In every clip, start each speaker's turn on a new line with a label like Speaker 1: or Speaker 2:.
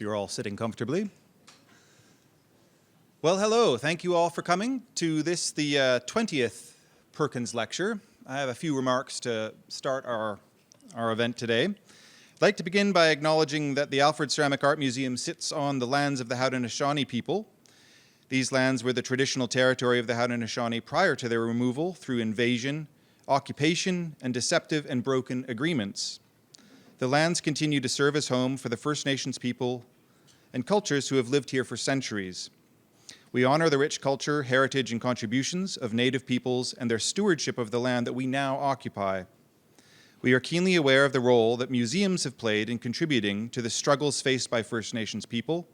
Speaker 1: if you're all sitting comfortably. Well, hello. Thank you all for coming to this, the 20th Perkins lecture. I have a few remarks to start our event today. I'd like to begin by acknowledging that the Alfred Ceramic Art Museum sits on the lands of the Haudenosaunee people. These lands were the traditional territory of the Haudenosaunee prior to their removal through invasion, occupation, and deceptive and broken agreements. The lands continue to serve as home for the First Nations people and cultures who have lived here for centuries. We honor the rich culture, heritage, and contributions of Native peoples and their stewardship of the land that we now occupy. We are keenly aware of the role that museums have played in contributing to the struggles faced by First Nations people.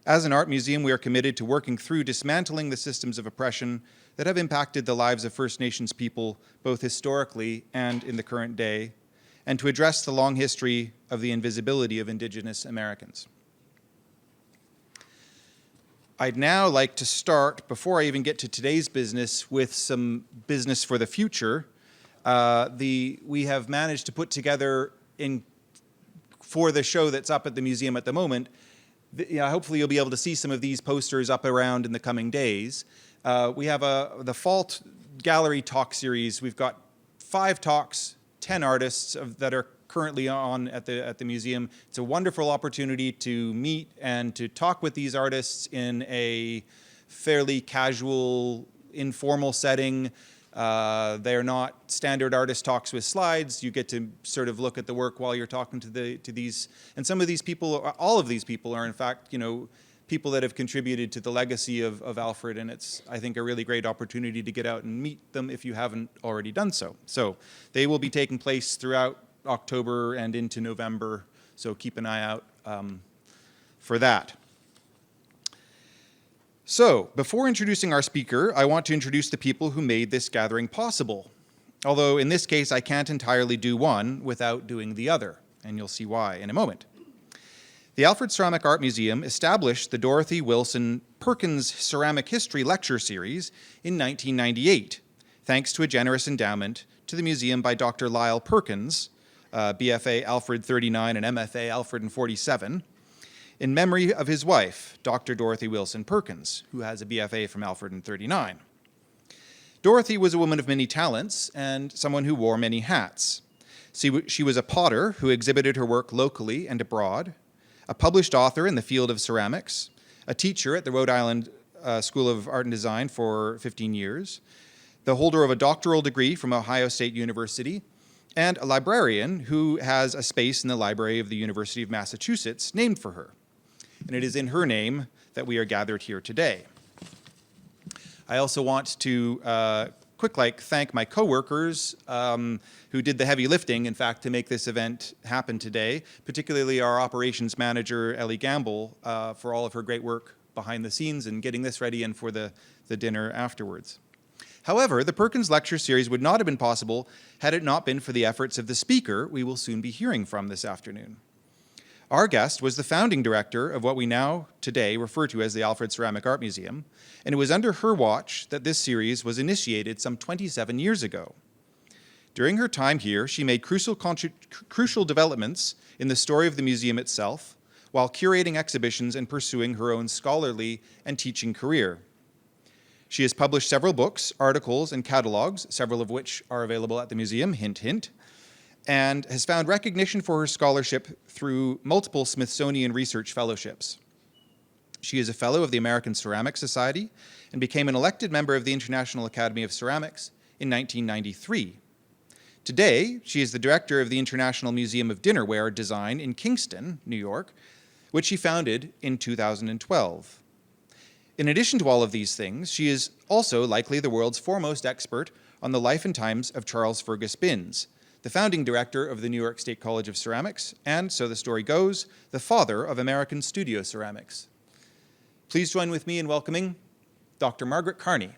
Speaker 1: As an art museum, we are committed to working through dismantling the systems of oppression that have impacted the lives of First Nations people, both historically and in the current day, and to address the long history of the invisibility of Indigenous Americans. I'd now like to start, before I even get to today's business, with some business for the future. We have managed to put together, for the show that's up at the museum at the moment, hopefully you'll be able to see some of these posters up around in the coming days. We have the Fall Gallery Talk Series. We've got 5 talks, 10 artists that are currently on at the museum. It's a wonderful opportunity to meet and to talk with these artists in a fairly casual, informal setting. They're not standard artist talks with slides. You get to sort of look at the work while you're talking to these. And some of these people, all of these people are in fact, people that have contributed to the legacy of Alfred, and it's, I think, a really great opportunity to get out and meet them if you haven't already done so. So they will be taking place throughout October and into November, so keep an eye out for that. So, before introducing our speaker, I want to introduce the people who made this gathering possible. Although, in this case, I can't entirely do one without doing the other, and you'll see why in a moment. The Alfred Ceramic Art Museum established the Dorothy Wilson Perkins Ceramic History Lecture Series in 1998, thanks to a generous endowment to the museum by Dr. Lyle Perkins, BFA Alfred 39 and MFA Alfred 47, in memory of his wife, Dr. Dorothy Wilson Perkins, who has a BFA from Alfred 39. Dorothy was a woman of many talents and someone who wore many hats. She was a potter who exhibited her work locally and abroad, a published author in the field of ceramics, a teacher at the Rhode Island School of Art and Design for 15 years, the holder of a doctoral degree from Ohio State University, and a librarian who has a space in the library of the University of Massachusetts named for her. And it is in her name that we are gathered here today. I also want to thank my coworkers who did the heavy lifting, in fact, to make this event happen today, particularly our operations manager, Ellie Gamble, for all of her great work behind the scenes and getting this ready and for the dinner afterwards. However, the Perkins Lecture Series would not have been possible had it not been for the efforts of the speaker we will soon be hearing from this afternoon. Our guest was the founding director of what we now today refer to as the Alfred Ceramic Art Museum, and it was under her watch that this series was initiated some 27 years ago. During her time here, she made crucial developments in the story of the museum itself, while curating exhibitions and pursuing her own scholarly and teaching career. She has published several books, articles, and catalogs, several of which are available at the museum, hint, hint, and has found recognition for her scholarship through multiple Smithsonian Research Fellowships. She is a fellow of the American Ceramic Society and became an elected member of the International Academy of Ceramics in 1993. Today, she is the director of the International Museum of Dinnerware Design in Kingston, New York, which she founded in 2012. In addition to all of these things, she is also likely the world's foremost expert on the life and times of Charles Fergus Binns, the founding director of the New York State College of Ceramics, and, so the story goes, the father of American studio ceramics. Please join with me in welcoming Dr. Margaret Carney.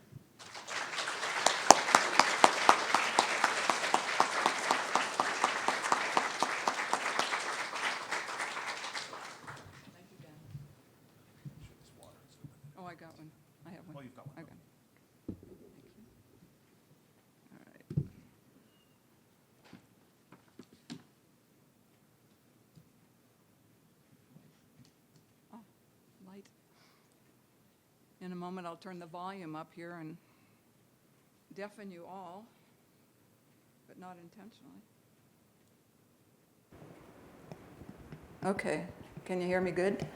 Speaker 2: Oh, I got one. I have one.
Speaker 1: Oh, you've got one.
Speaker 2: Okay. Thank you. All right. moment I'll turn the volume up here and deafen you all, but not intentionally. Okay, can you hear me good?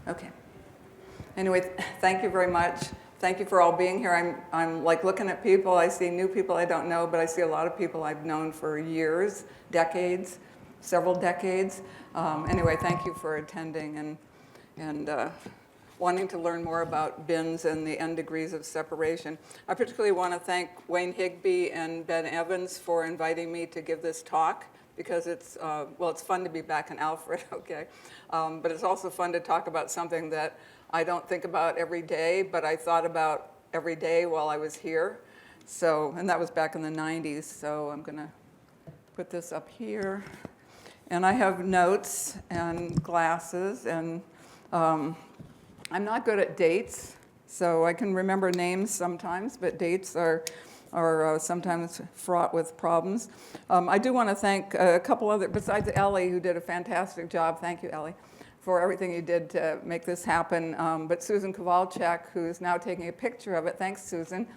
Speaker 2: Okay. Anyway, thank you very much. Thank you for all being here. I'm like looking at people. I see new people I don't know, but I see a lot of people I've known for years, decades, several decades. Anyway, thank you for attending and wanting to learn more about bins and the N degrees of separation. I particularly want to thank Wayne Higbee and Ben Evans for inviting me to give this talk, because it's fun to be back in Alfred, okay? But it's also fun to talk about something that I don't think about every day, but I thought about every day while I was here. So, and that was back in the 90s, so I'm gonna put this up here. And I have notes and glasses, and I'm not good at dates, so I can remember names sometimes, but dates are sometimes fraught with problems. I do want to thank a couple other, besides Ellie, who did a fantastic job. Thank you, Ellie, for everything you did to make this happen. But Susan Kowalczyk, who's now taking a picture of it. Thanks, Susan.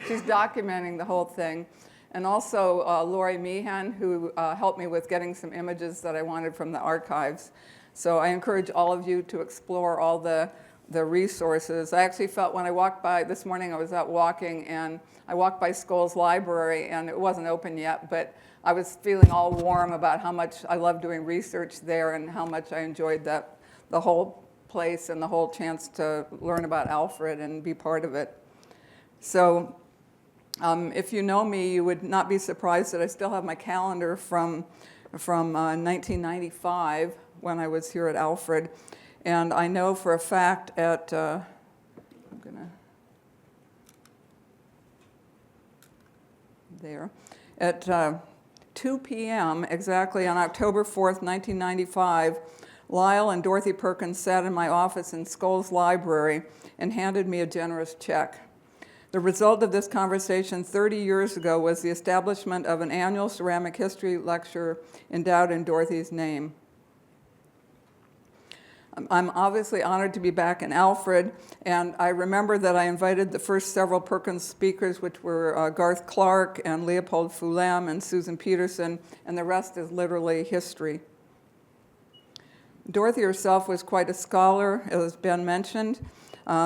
Speaker 2: She's documenting the whole thing. And also Lori Meehan, who helped me with getting some images that I wanted from the archives. So I encourage all of you to explore all the resources. I actually felt when I walked by this morning, I was out walking, and I walked by Scholl's Library, and it wasn't open yet, but I was feeling all warm about how much I love doing research there and how much I enjoyed the whole place and the whole chance to learn about Alfred and be part of it. So if you know me, you would not be surprised that I still have my calendar from 1995 when I was here at Alfred. And I know for a fact at, at 2 p.m. exactly on October 4th, 1995, Lyle and Dorothy Perkins sat in my office in Scholl's Library and handed me a generous check. The result of this conversation 30 years ago was the establishment of an annual ceramic history lecture endowed in Dorothy's name. I'm obviously honored to be back in Alfred, and I remember that I invited the first several Perkins speakers, which were Garth Clark and Leopold Fulem and Susan Peterson, and the rest is literally history. Dorothy herself was quite a scholar, as Ben mentioned.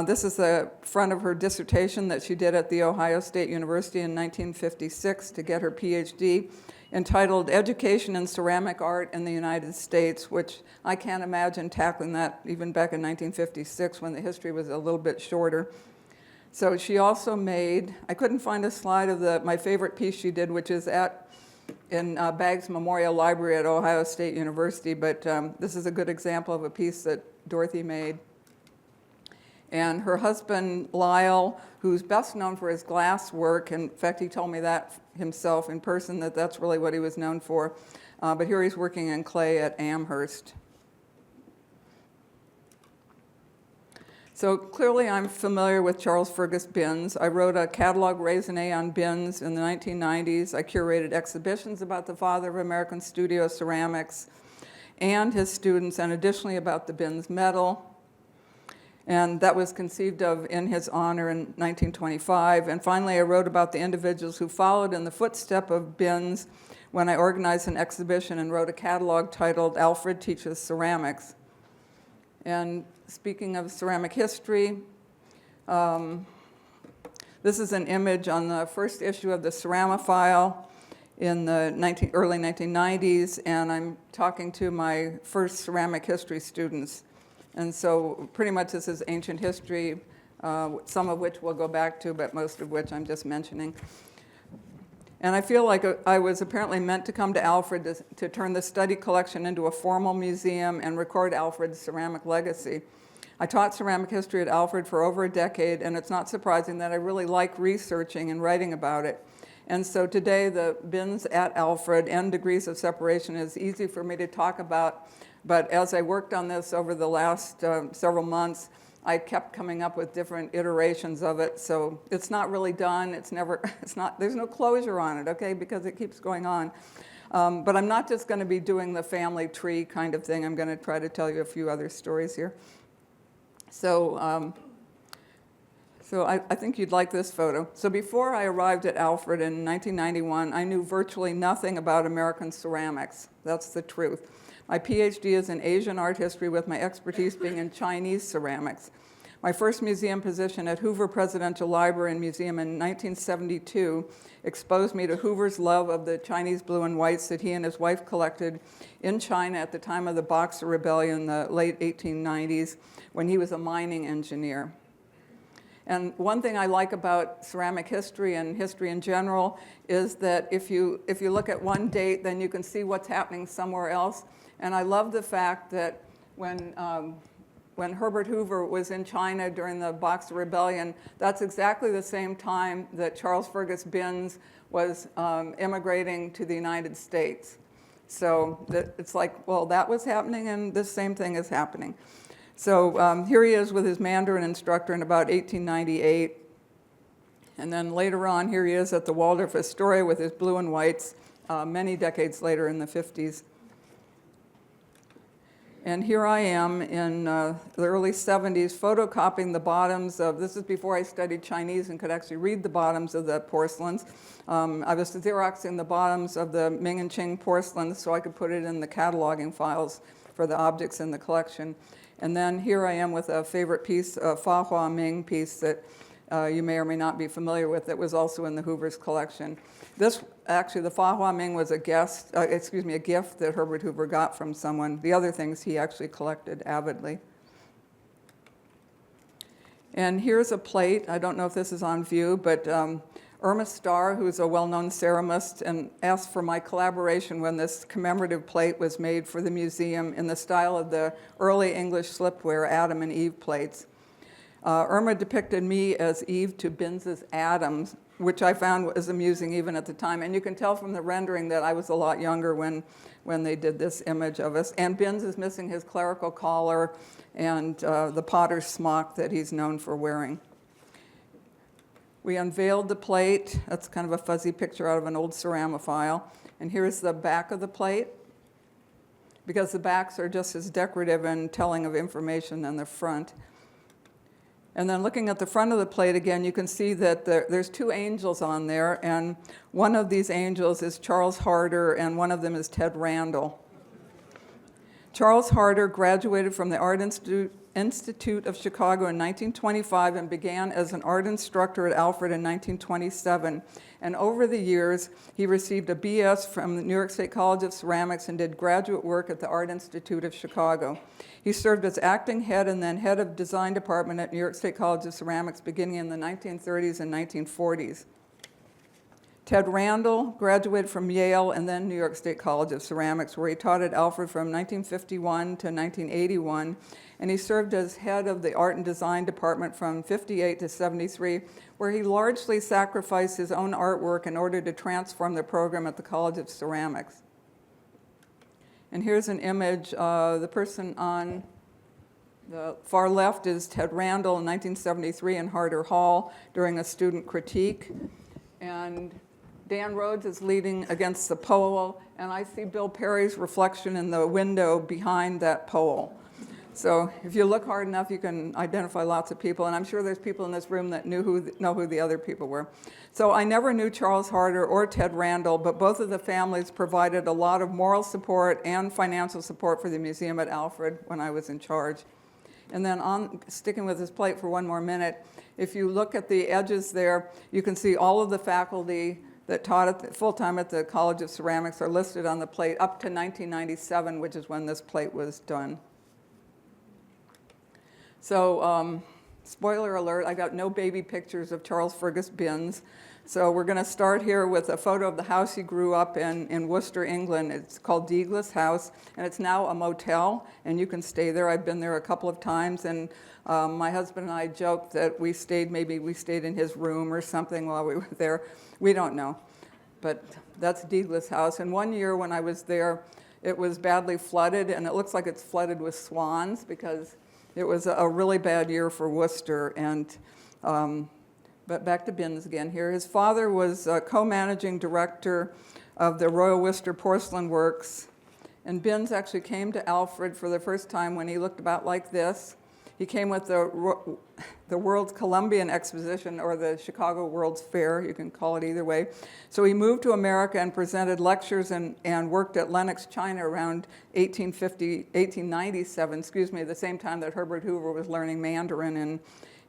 Speaker 2: This is the front of her dissertation that she did at The Ohio State University in 1956 to get her PhD, entitled Education in Ceramic Art in the United States, which I can't imagine tackling that even back in 1956 when the history was a little bit shorter. So she also made, I couldn't find a slide of my favorite piece she did, which is in Baggs Memorial Library at Ohio State University, but this is a good example of a piece that Dorothy made. And her husband, Lyle, who's best known for his glass work, in fact, he told me that himself in person, that's really what he was known for. But here he's working in clay at Amherst. So clearly I'm familiar with Charles Fergus bins. I wrote a catalog raisonné on bins in the 1990s. I curated exhibitions about the father of American studio ceramics and his students, and additionally about the bins medal. And that was conceived of in his honor in 1925. And finally, I wrote about the individuals who followed in the footstep of bins when I organized an exhibition and wrote a catalog titled Alfred Teaches Ceramics. And speaking of ceramic history, this is an image on the first issue of the Ceramaphile in the early 1990s, and I'm talking to my first ceramic history students. And so pretty much this is ancient history, some of which we'll go back to, but most of which I'm just mentioning. And I feel like I was apparently meant to come to Alfred to turn the study collection into a formal museum and record Alfred's ceramic legacy. I taught ceramic history at Alfred for over a decade, and it's not surprising that I really like researching and writing about it. And so today, the bins at Alfred, N degrees of separation, is easy for me to talk about. But as I worked on this over the last several months, I kept coming up with different iterations of it. So it's not really done. There's no closure on it, okay, because it keeps going on. But I'm not just going to be doing the family tree kind of thing. I'm going to try to tell you a few other stories here. So So I think you'd like this photo. So before I arrived at Alfred in 1991, I knew virtually nothing about American ceramics. That's the truth. My PhD is in Asian art history with my expertise being in Chinese ceramics. My first museum position at Hoover Presidential Library and Museum in 1972 exposed me to Hoover's love of the Chinese blue and whites that he and his wife collected in China at the time of the Boxer Rebellion in the late 1890s when he was a mining engineer. And one thing I like about ceramic history and history in general is that if you look at one date, then you can see what's happening somewhere else. And I love the fact that when Herbert Hoover was in China during the Boxer Rebellion, that's exactly the same time that Charles Fergus Binns was immigrating to the United States. So it's like, well, that was happening and this same thing is happening. So here he is with his Mandarin instructor in about 1898. And then later on, here he is at the Waldorf Astoria with his blue and whites many decades later in the 50s. And here I am in the early 70s photocopying the bottoms of, this is before I studied Chinese and could actually read the bottoms of the porcelains. I was Xeroxing the bottoms of the Ming and Qing porcelains so I could put it in the cataloging files for the objects in the collection. And then here I am with a favorite piece, a Fa Hua Ming piece that you may or may not be familiar with that was also in the Hoover's collection. This, actually, the Fa Hua Ming was a gift that Herbert Hoover got from someone. The other things he actually collected avidly. And here's a plate. I don't know if this is on view, but Irma Starr, who's a well-known ceramist, and asked for my collaboration when this commemorative plate was made for the museum in the style of the early English slipware Adam and Eve plates. Irma depicted me as Eve to Binns's Adam, which I found was amusing even at the time. And you can tell from the rendering that I was a lot younger when they did this image of us. And Binns is missing his clerical collar and the potter's smock that he's known for wearing. We unveiled the plate. That's kind of a fuzzy picture out of an old ceramaphile. And here's the back of the plate, because the backs are just as decorative and telling of information than the front. And then looking at the front of the plate again, you can see that there's two angels on there, and one of these angels is Charles Harder, and one of them is Ted Randall. Charles Harder graduated from the Art Institute of Chicago in 1925 and began as an art instructor at Alfred in 1927. And over the years, he received a BS from the New York State College of Ceramics and did graduate work at the Art Institute of Chicago. He served as acting head and then head of design department at New York State College of Ceramics beginning in the 1930s and 1940s. Ted Randall graduated from Yale and then New York State College of Ceramics, where he taught at Alfred from 1951 to 1981, and he served as head of the art and design department from 58 to 73, where he largely sacrificed his own artwork in order to transform the program at the College of Ceramics. And here's an image. The person on the far left is Ted Randall in 1973 in Harder Hall during a student critique. And Dan Rhodes is leading against the pole, and I see Bill Perry's reflection in the window behind that pole. So if you look hard enough, you can identify lots of people, and I'm sure there's people in this room that know who the other people were. So I never knew Charles Harder or Ted Randall, but both of the families provided a lot of moral support and financial support for the museum at Alfred when I was in charge. And then sticking with this plate for one more minute, if you look at the edges there, you can see all of the faculty that taught full-time at the College of Ceramics are listed on the plate up to 1997, which is when this plate was done. So, spoiler alert, I got no baby pictures of Charles Fergus Binns. So we're going to start here with a photo of the house he grew up in Worcester, England. It's called Deaglas House, and it's now a motel, and you can stay there. I've been there a couple of times, and my husband and I joked that maybe we stayed in his room or something while we were there. We don't know, but that's Deaglas House. And one year when I was there, it was badly flooded, and it looks like it's flooded with swans because it was a really bad year for Worcester. And but back to Binns again here. His father was co-managing director of the Royal Worcester Porcelain Works, and Binns actually came to Alfred for the first time when he looked about like this. He came with the World's Columbian Exposition, or the Chicago World's Fair, you can call it either way. So he moved to America and presented lectures and worked at Lenox, China around 1897, the same time that Herbert Hoover was learning Mandarin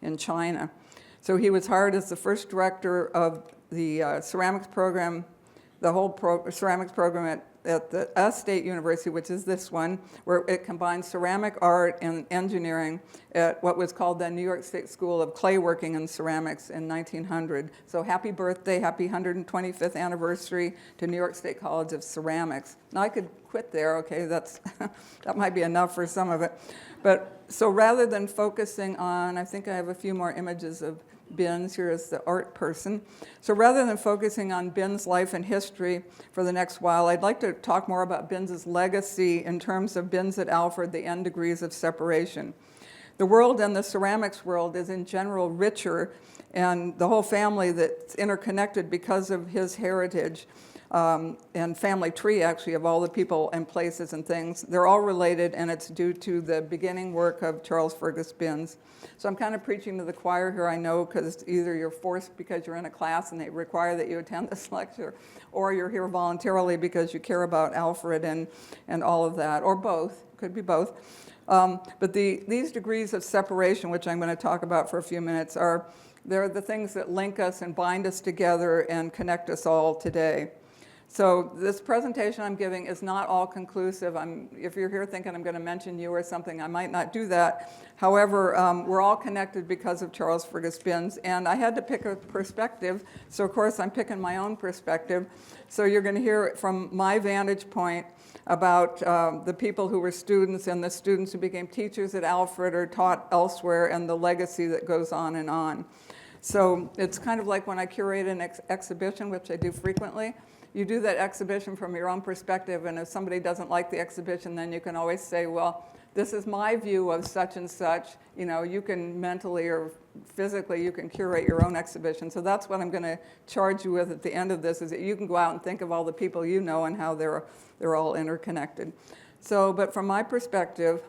Speaker 2: in China. So he was hired as the first director of the ceramics program, the whole ceramics program at the State University, which is this one, where it combines ceramic art and engineering at what was called the New York State School of Clay Working and Ceramics in 1900. So happy birthday, happy 125th anniversary to New York State College of Ceramics. Now I could quit there, okay, that might be enough for some of it. But so rather than focusing on, I think I have a few more images of Binns here as the art person. So rather than focusing on Binns' life and history for the next while, I'd like to talk more about Binns' legacy in terms of Binns at Alfred, the N degrees of separation. The world and the ceramics world is in general richer, and the whole family that's interconnected because of his heritage and family tree, actually, of all the people and places and things. They're all related, and it's due to the beginning work of Charles Fergus Binns. So I'm kind of preaching to the choir here, I know, because either you're forced because you're in a class and they require that you attend this lecture, or you're here voluntarily because you care about Alfred and all of that, or both, could be both. But these degrees of separation, which I'm going to talk about for a few minutes, they're the things that link us and bind us together and connect us all today. So this presentation I'm giving is not all conclusive. If you're here thinking I'm going to mention you or something, I might not do that. However, we're all connected because of Charles Fergus Binns, and I had to pick a perspective, so of course I'm picking my own perspective. So you're going to hear it from my vantage point about the people who were students and the students who became teachers at Alfred or taught elsewhere, and the legacy that goes on and on. So it's kind of like when I curate an exhibition, which I do frequently. You do that exhibition from your own perspective, and if somebody doesn't like the exhibition, then you can always say, well, this is my view of such and such. You know, you can mentally or physically, you can curate your own exhibition. So that's what I'm going to charge you with at the end of this, is that you can go out and think of all the people you know and how they're all interconnected. So, but from my perspective,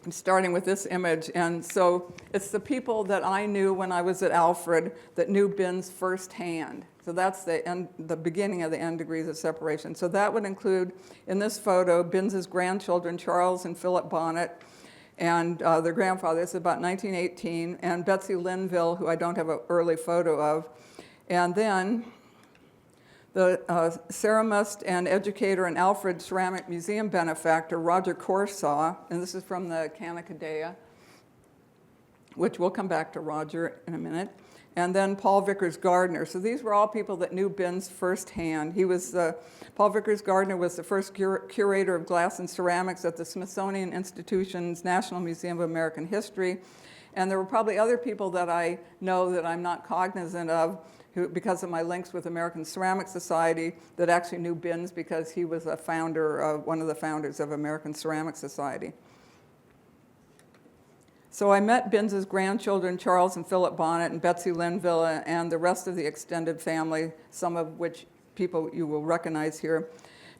Speaker 2: I'm starting with this image, and so it's the people that I knew when I was at Alfred that knew Binns firsthand. So that's the beginning of the N degrees of separation. So that would include, in this photo, Binns' grandchildren, Charles and Philip Bonnet, and their grandfather. This is about 1918, and Betsy Linville, who I don't have an early photo of. And then the ceramist and educator and Alfred Ceramic Museum benefactor, Roger Corsaw, and this is from the Canacadea, which we'll come back to Roger in a minute. And then Paul Vickers Gardner. So these were all people that knew Binns firsthand. Paul Vickers Gardner was the first curator of glass and ceramics at the Smithsonian Institution's National Museum of American History. And there were probably other people that I know that I'm not cognizant of, who, because of my links with American Ceramic Society, that actually knew Binns because he was one of the founders of American Ceramic Society. So I met Binns' grandchildren, Charles and Philip Bonnet, and Betsy Linville, and the rest of the extended family, some of which people you will recognize here,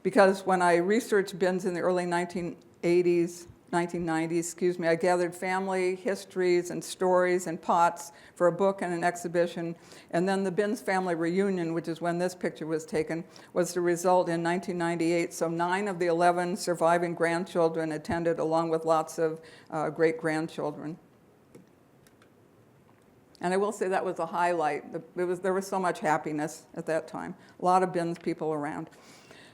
Speaker 2: because when I researched Binns in the early 1990s, I gathered family histories and stories and pots for a book and an exhibition. And then the Binns family reunion, which is when this picture was taken, was the result in 1998. So 9 of the 11 surviving grandchildren attended, along with lots of great-grandchildren. And I will say that was a highlight. There was so much happiness at that time. A lot of Binns people around.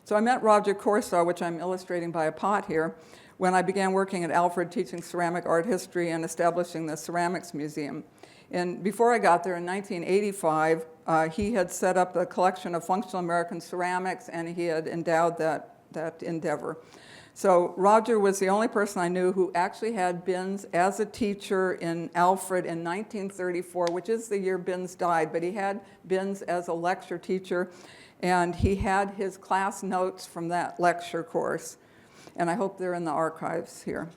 Speaker 2: So I met Roger Corsaw, which I'm illustrating by a pot here, when I began working at Alfred teaching ceramic art history and establishing the Ceramics Museum. And before I got there in 1985, he had set up a collection of functional American ceramics, and he had endowed that endeavor. So Roger was the only person I knew who actually had Binns as a teacher in Alfred in 1934, which is the year Binns died, but he had Binns as a lecture teacher, and he had his class notes from that lecture course. And I hope they're in the archives here.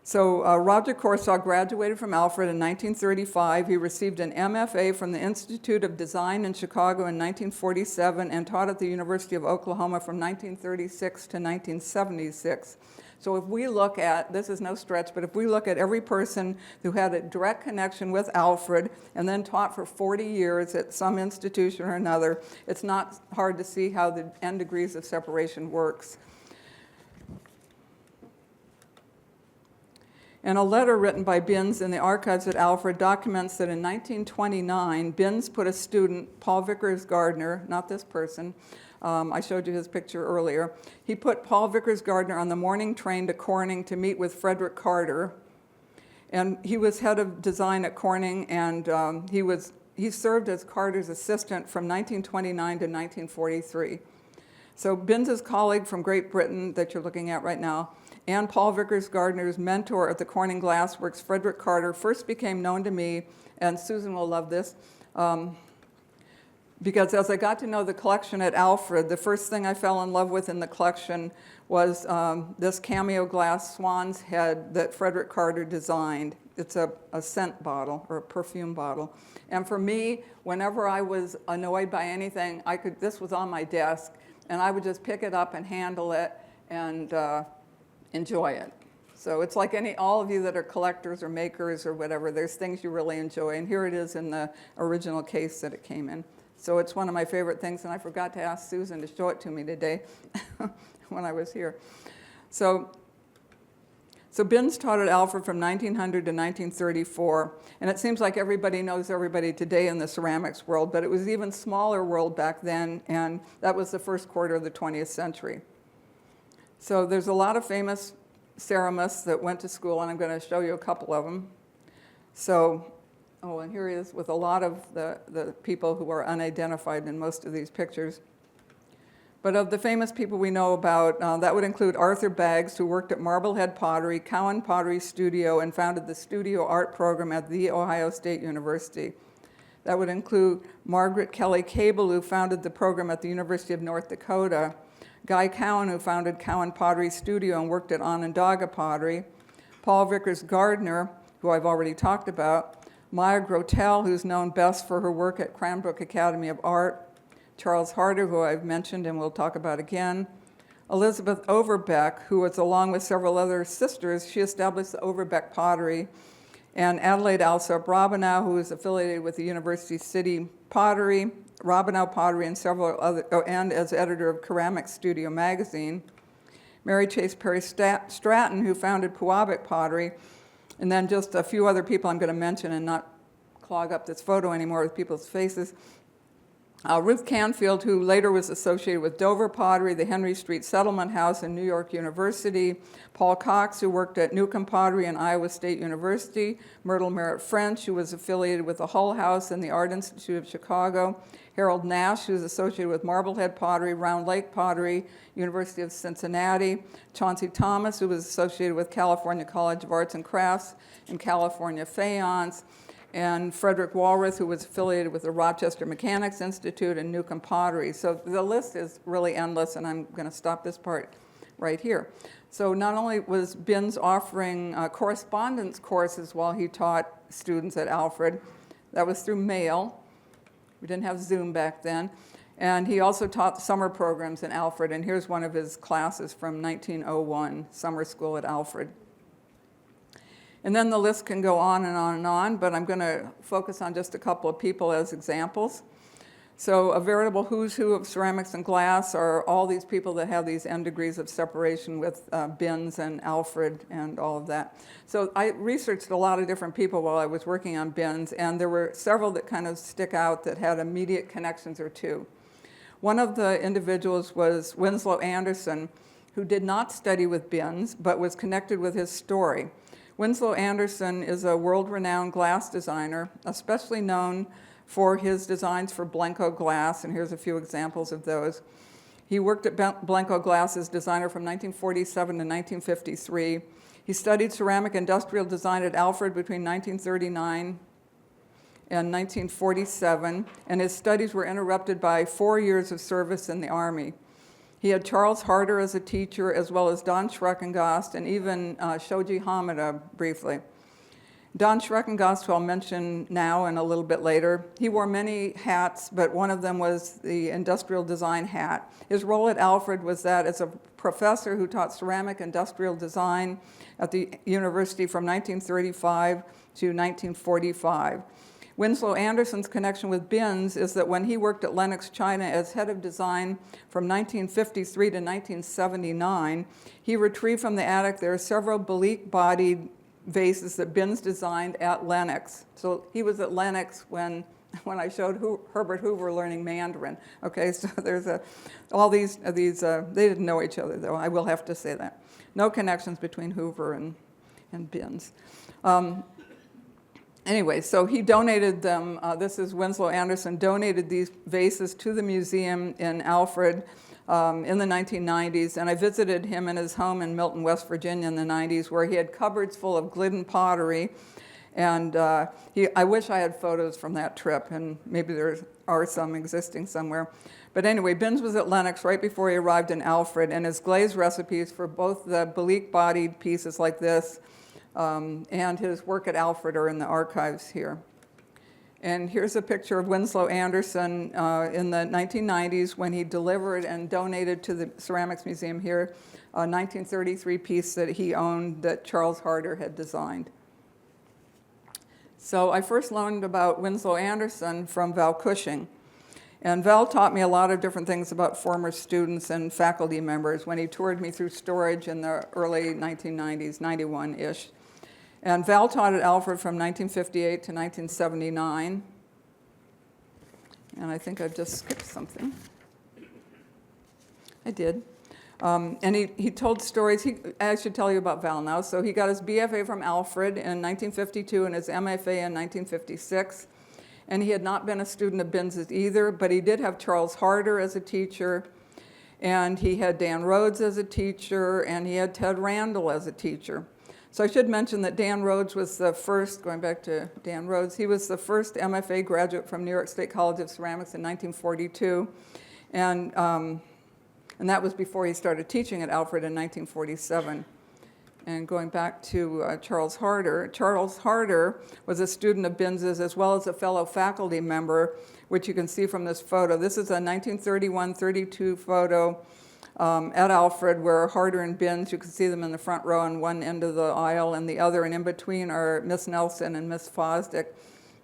Speaker 2: So Roger Corsaw graduated from Alfred in 1935. He received an MFA from the Institute of Design in Chicago in 1947 and taught at the University of Oklahoma from 1936 to 1976. So if we look at, this is no stretch, but if we look at every person who had a direct connection with Alfred and then taught for 40 years at some institution or another, it's not hard to see how the n degrees of separation works. And a letter written by Binns in the archives at Alfred documents that in 1929, Binns put a student, Paul Vickers Gardner, not this person, I showed you his picture earlier. He put Paul Vickers Gardner on the morning train to Corning to meet with Frederick Carter. And he was head of design at Corning, and he served as Carter's assistant from 1929 to 1943. So Binns's colleague from Great Britain that you're looking at right now, and Paul Vickers Gardner's mentor at the Corning Glass Works, Frederick Carter, first became known to me, and Susan will love this, because as I got to know the collection at Alfred, the first thing I fell in love with in the collection was this cameo glass swan's head that Frederick Carter designed. It's a scent bottle or a perfume bottle. And for me, whenever I was annoyed by anything, this was on my desk, and I would just pick it up and handle it and enjoy it. So it's like all of you that are collectors or makers or whatever, there's things you really enjoy. And here it is in the original case that it came in. So it's one of my favorite things, and I forgot to ask Susan to show it to me today when I was here. So Binns taught at Alfred from 1900 to 1934, and it seems like everybody knows everybody today in the ceramics world, but it was an even smaller world back then, and that was the first quarter of the 20th century. So there's a lot of famous ceramists that went to school, and I'm going to show you a couple of them. So, and here he is with a lot of the people who are unidentified in most of these pictures. But of the famous people we know about, that would include Arthur Baggs, who worked at Marblehead Pottery, Cowan Pottery Studio, and founded the Studio Art program at The Ohio State University. That would include Margaret Kelly Cable, who founded the program at the University of North Dakota, Guy Cowan, who founded Cowan Pottery Studio and worked at Onondaga Pottery, Paul Vickers Gardner, who I've already talked about, Maya Grotel, who's known best for her work at Cranbrook Academy of Art, Charles Harder, who I've mentioned and we'll talk about again, Elizabeth Overbeck, who was, along with several other sisters, she established the Overbeck Pottery, and Adelaide Alsop Robinow, who is affiliated with the University City Pottery, Robinow Pottery, and several other, and as editor of Ceramic Studio magazine. Mary Chase Perry Stratton, who founded Pewabic Pottery, and then just a few other people I'm going to mention and not clog up this photo anymore with people's faces. Ruth Canfield, who later was associated with Dover Pottery, the Henry Street Settlement House, and New York University. Paul Cox, who worked at Newcomb Pottery and Iowa State University. Myrtle Merritt French, who was affiliated with the Hull House and the Art Institute of Chicago. Harold Nash, who's associated with Marblehead Pottery, Round Lake Pottery, University of Cincinnati. Chauncey Thomas, who was associated with California College of Arts and Crafts and California Faience. And Frederick Walrath, who was affiliated with the Rochester Mechanics Institute and Newcomb Pottery. So the list is really endless, and I'm going to stop this part right here. So not only was Binns offering correspondence courses while he taught students at Alfred, that was through mail. We didn't have Zoom back then. And he also taught summer programs in Alfred, and here's one of his classes from 1901, summer school at Alfred. And then the list can go on and on and on, but I'm going to focus on just a couple of people as examples. So a veritable who's who of ceramics and glass are all these people that have these n degrees of separation with Binns and Alfred and all of that. So I researched a lot of different people while I was working on Binns, and there were several that kind of stick out that had immediate connections or two. One of the individuals was Winslow Anderson, who did not study with Binns, but was connected with his story. Winslow Anderson is a world-renowned glass designer, especially known for his designs for Blenko glass, and here's a few examples of those. He worked at Blenko Glass as designer from 1947 to 1953. He studied ceramic industrial design at Alfred between 1939 and 1947, and his studies were interrupted by 4 years of service in the Army. He had Charles Harder as a teacher, as well as Don Schreckengast and even Shoji Hamada briefly. Don Schreckengast, who I'll mention now and a little bit later, he wore many hats, but one of them was the industrial design hat. His role at Alfred was that as a professor who taught ceramic industrial design at the university from 1935 to 1945. Winslow Anderson's connection with Binns is that when he worked at Lenox China as head of design from 1953 to 1979, he retrieved from the attic there several Belique-bodied vases that Binns designed at Lenox. So he was at Lenox when I showed Herbert Hoover learning Mandarin. Okay, so there's all these they didn't know each other though, I will have to say that. No connections between Hoover and Binns. Anyway, so he donated them, this is Winslow Anderson, donated these vases to the museum in Alfred in the 1990s, and I visited him in his home in Milton, West Virginia in the 90s, where he had cupboards full of Glidden pottery, and I wish I had photos from that trip, and maybe there are some existing somewhere. But anyway, Binns was at Lenox right before he arrived in Alfred, and his glaze recipes for both the Belique-bodied pieces like this and his work at Alfred are in the archives here. And here's a picture of Winslow Anderson in the 1990s when he delivered and donated to the Ceramics Museum here a 1933 piece that he owned that Charles Harder had designed. So I first learned about Winslow Anderson from Val Cushing. And Val taught me a lot of different things about former students and faculty members when he toured me through storage in the early 1990s, 91-ish. And Val taught at Alfred from 1958 to 1979. And I think I just skipped something. I did. And he told stories. I should tell you about Val now. So he got his BFA from Alfred in 1952 and his MFA in 1956. And he had not been a student of Binns's either, but he did have Charles Harder as a teacher, and he had Dan Rhodes as a teacher, and he had Ted Randall as a teacher. So I should mention that Dan Rhodes was the first, going back to Dan Rhodes, he was the first MFA graduate from New York State College of Ceramics in 1942, and that was before he started teaching at Alfred in 1947. And going back to Charles Harder was a student of Binns's as well as a fellow faculty member, which you can see from this photo. This is a 1931-32 photo at Alfred where Harder and Binns, you can see them in the front row on one end of the aisle and the other, and in between are Miss Nelson and Miss Fosdick.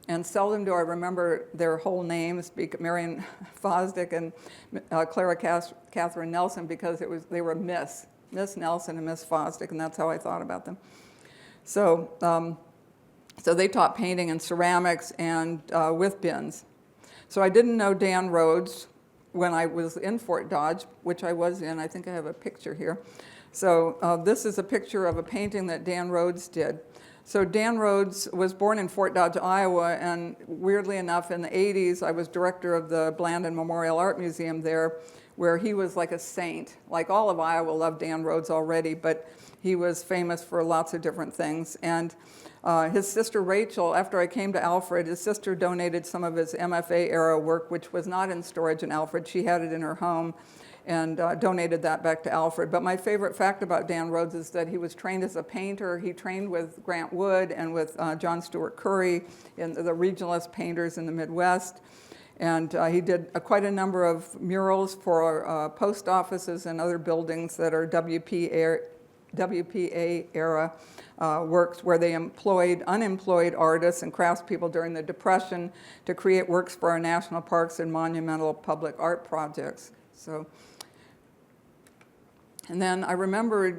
Speaker 2: And seldom do I remember their whole names, Marion Fosdick and Clara Catherine Nelson, because they were Miss Nelson and Miss Fosdick, and that's how I thought about them. So they taught painting and ceramics and with Binns. So I didn't know Dan Rhodes when I was in Fort Dodge, which I was in. I think I have a picture here. So this is a picture of a painting that Dan Rhodes did. So Dan Rhodes was born in Fort Dodge, Iowa, and weirdly enough, in the 80s, I was director of the Blandin Memorial Art Museum there, where he was like a saint. Like all of Iowa loved Dan Rhodes already, but he was famous for lots of different things. And his sister Rachel, after I came to Alfred, his sister donated some of his MFA era work, which was not in storage in Alfred. She had it in her home and donated that back to Alfred. But my favorite fact about Dan Rhodes is that he was trained as a painter. He trained with Grant Wood and with John Stewart Curry, and the regionalist painters in the Midwest. And he did quite a number of murals for post offices and other buildings that are WPA era works where they employed unemployed artists and craftspeople during the Depression to create works for our national parks and monumental public art projects. So, and then I remember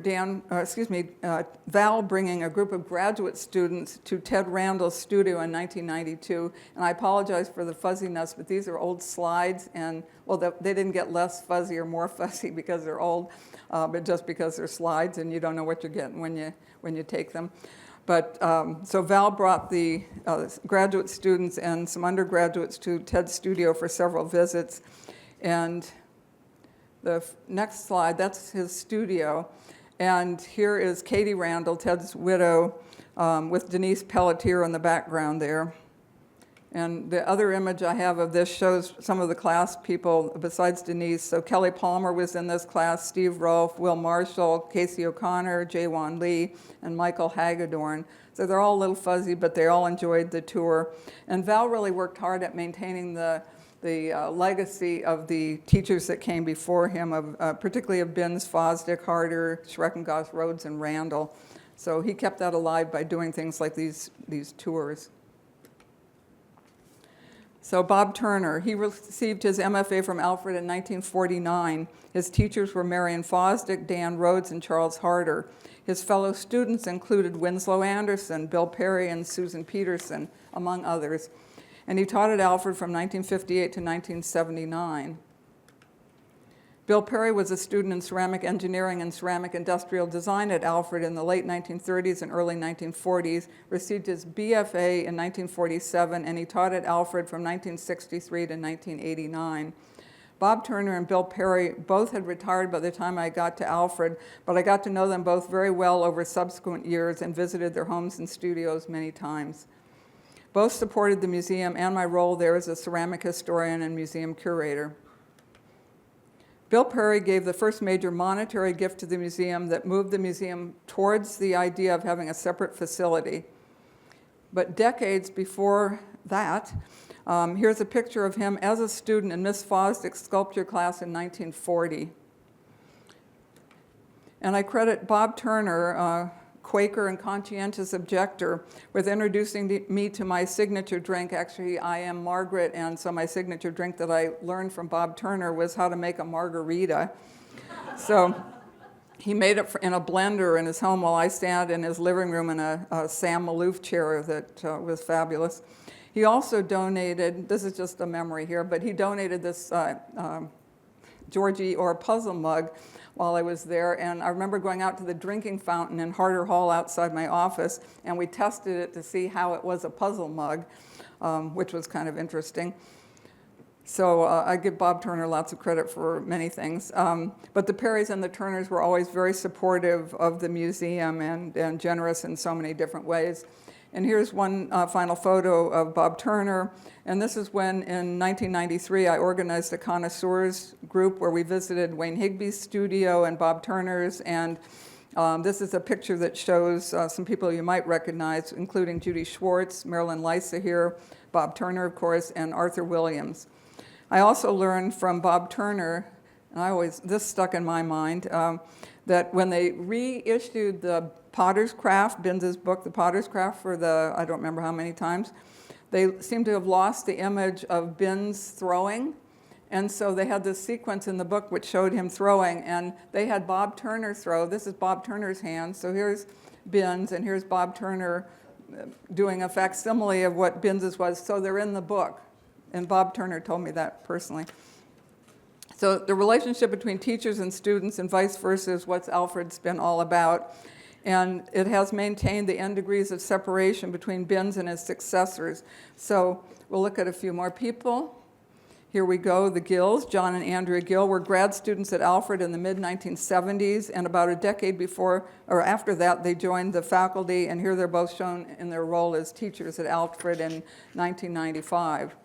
Speaker 2: Val bringing a group of graduate students to Ted Randall's studio in 1992. And I apologize for the fuzziness, but these are old slides. And, well, they didn't get less fuzzy or more fuzzy because they're old, but just because they're slides and you don't know what you're getting when you take them. But so Val brought the graduate students and some undergraduates to Ted's studio for several visits. And the next slide, that's his studio. And here is Katie Randall, Ted's widow, with Denise Pelletier in the background there. And the other image I have of this shows some of the class people besides Denise. So Kelly Palmer was in this class, Steve Rolfe, Will Marshall, Casey O'Connor, Jaewon Lee, and Michael Hagedorn. So they're all a little fuzzy, but they all enjoyed the tour. And Val really worked hard at maintaining the legacy of the teachers that came before him, particularly of Binns, Fosdick, Harder, Schreckengoss, Rhodes, and Randall. So he kept that alive by doing things like these tours. So Bob Turner, he received his MFA from Alfred in 1949. His teachers were Marion Fosdick, Dan Rhodes, and Charles Harder. His fellow students included Winslow Anderson, Bill Perry, and Susan Peterson, among others. And he taught at Alfred from 1958 to 1979. Bill Perry was a student in ceramic engineering and ceramic industrial design at Alfred in the late 1930s and early 1940s, received his BFA in 1947, and he taught at Alfred from 1963 to 1989. Bob Turner and Bill Perry both had retired by the time I got to Alfred, but I got to know them both very well over subsequent years and visited their homes and studios many times. Both supported the museum and my role there as a ceramic historian and museum curator. Bill Perry gave the first major monetary gift to the museum that moved the museum towards the idea of having a separate facility. But decades before that, here's a picture of him as a student in Miss Fosdick's sculpture class in 1940. And I credit Bob Turner, Quaker and conscientious objector, with introducing me to my signature drink. Actually, I am Margaret, and so my signature drink that I learned from Bob Turner was how to make a margarita. So he made it in a blender in his home while I sat in his living room in a Sam Maloof chair that was fabulous. He also donated, this is just a memory here, but he donated this Georgie Orr puzzle mug while I was there, and I remember going out to the drinking fountain in Harder Hall outside my office, and we tested it to see how it was a puzzle mug, which was kind of interesting. So I give Bob Turner lots of credit for many things. But the Perrys and the Turners were always very supportive of the museum and generous in so many different ways. And here's one final photo of Bob Turner. And this is when, in 1993, I organized a connoisseurs group where we visited Wayne Higby's studio and Bob Turner's. And this is a picture that shows some people you might recognize, including Judy Schwartz, Marilyn Lysa here, Bob Turner, of course, and Arthur Williams. I also learned from Bob Turner, and this stuck in my mind, that when they reissued the Potter's Craft, Binns's book, The Potter's Craft, for I don't remember how many times, they seem to have lost the image of Binns throwing. And so they had this sequence in the book which showed him throwing, and they had Bob Turner throw. This is Bob Turner's hand. So here's Binns, and here's Bob Turner doing a facsimile of what Binns's was. So they're in the book. And Bob Turner told me that personally. So the relationship between teachers and students and vice versa is what Alfred's been all about. And it has maintained the N degrees of separation between Binns and his successors. So we'll look at a few more people. Here we go, the Gills. John and Andrea Gill were grad students at Alfred in the mid-1970s, and about a decade before or after that, they joined the faculty, and here they're both shown in their role as teachers at Alfred in 1995.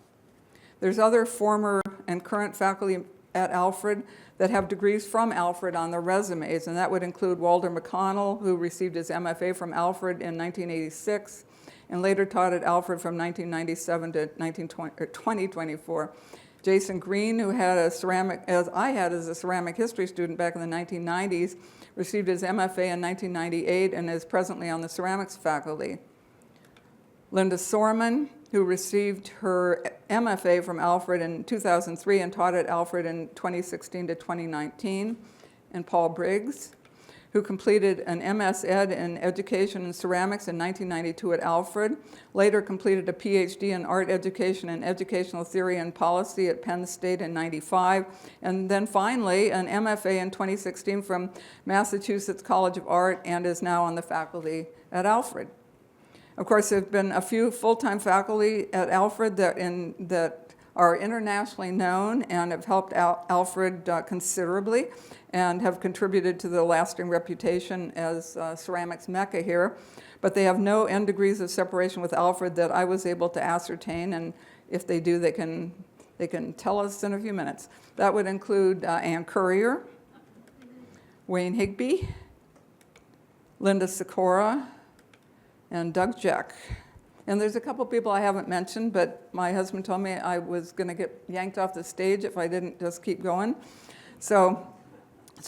Speaker 2: There's other former and current faculty at Alfred that have degrees from Alfred on their resumes, and that would include Walter McConnell, who received his MFA from Alfred in 1986 and later taught at Alfred from 1997 to 2024. Jason Green, who had a ceramic, as I had as a ceramic history student back in the 1990s, received his MFA in 1998 and is presently on the ceramics faculty. Linda Sorman, who received her MFA from Alfred in 2003 and taught at Alfred in 2016 to 2019, and Paul Briggs, who completed an MS Ed in Education and Ceramics in 1992 at Alfred, later completed a PhD in Art Education and Educational Theory and Policy at Penn State in 95, and then finally an MFA in 2016 from Massachusetts College of Art and is now on the faculty at Alfred. Of course, there have been a few full-time faculty at Alfred that are internationally known and have helped Alfred considerably and have contributed to the lasting reputation as ceramics mecca here. But they have no end degrees of separation with Alfred that I was able to ascertain, and if they do, they can tell us in a few minutes. That would include Ann Currier, Wayne Higby, Linda Sikora, and Doug Jack. And there's a couple people I haven't mentioned, but my husband told me I was going to get yanked off the stage if I didn't just keep going. So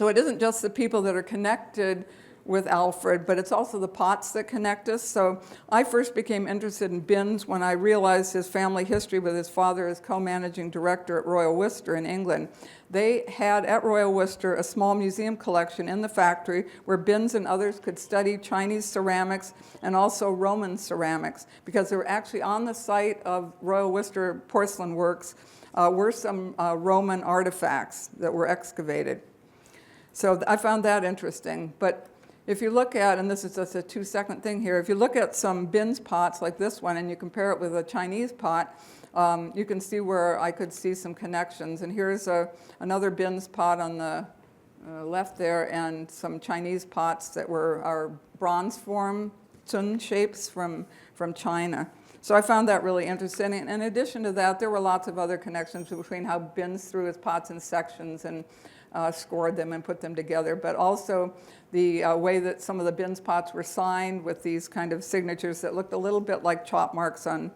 Speaker 2: it isn't just the people that are connected with Alfred, but it's also the pots that connect us. So I first became interested in bins when I realized his family history with his father as co-managing director at Royal Worcester in England. They had at Royal Worcester a small museum collection in the factory where bins and others could study Chinese ceramics and also Roman ceramics, because they were actually on the site of Royal Worcester Porcelain Works were some Roman artifacts that were excavated. So I found that interesting. But if you look at, and this is just a 2-second thing here, if you look at some bins pots like this one and you compare it with a Chinese pot, you can see where I could see some connections. And here's another bins pot on the left there, and some Chinese pots that are bronze form tun shapes from China. So I found that really interesting. And in addition to that, there were lots of other connections between how bins threw his pots in sections and scored them and put them together, but also the way that some of the bins pots were signed with these kind of signatures that looked a little bit like chop marks on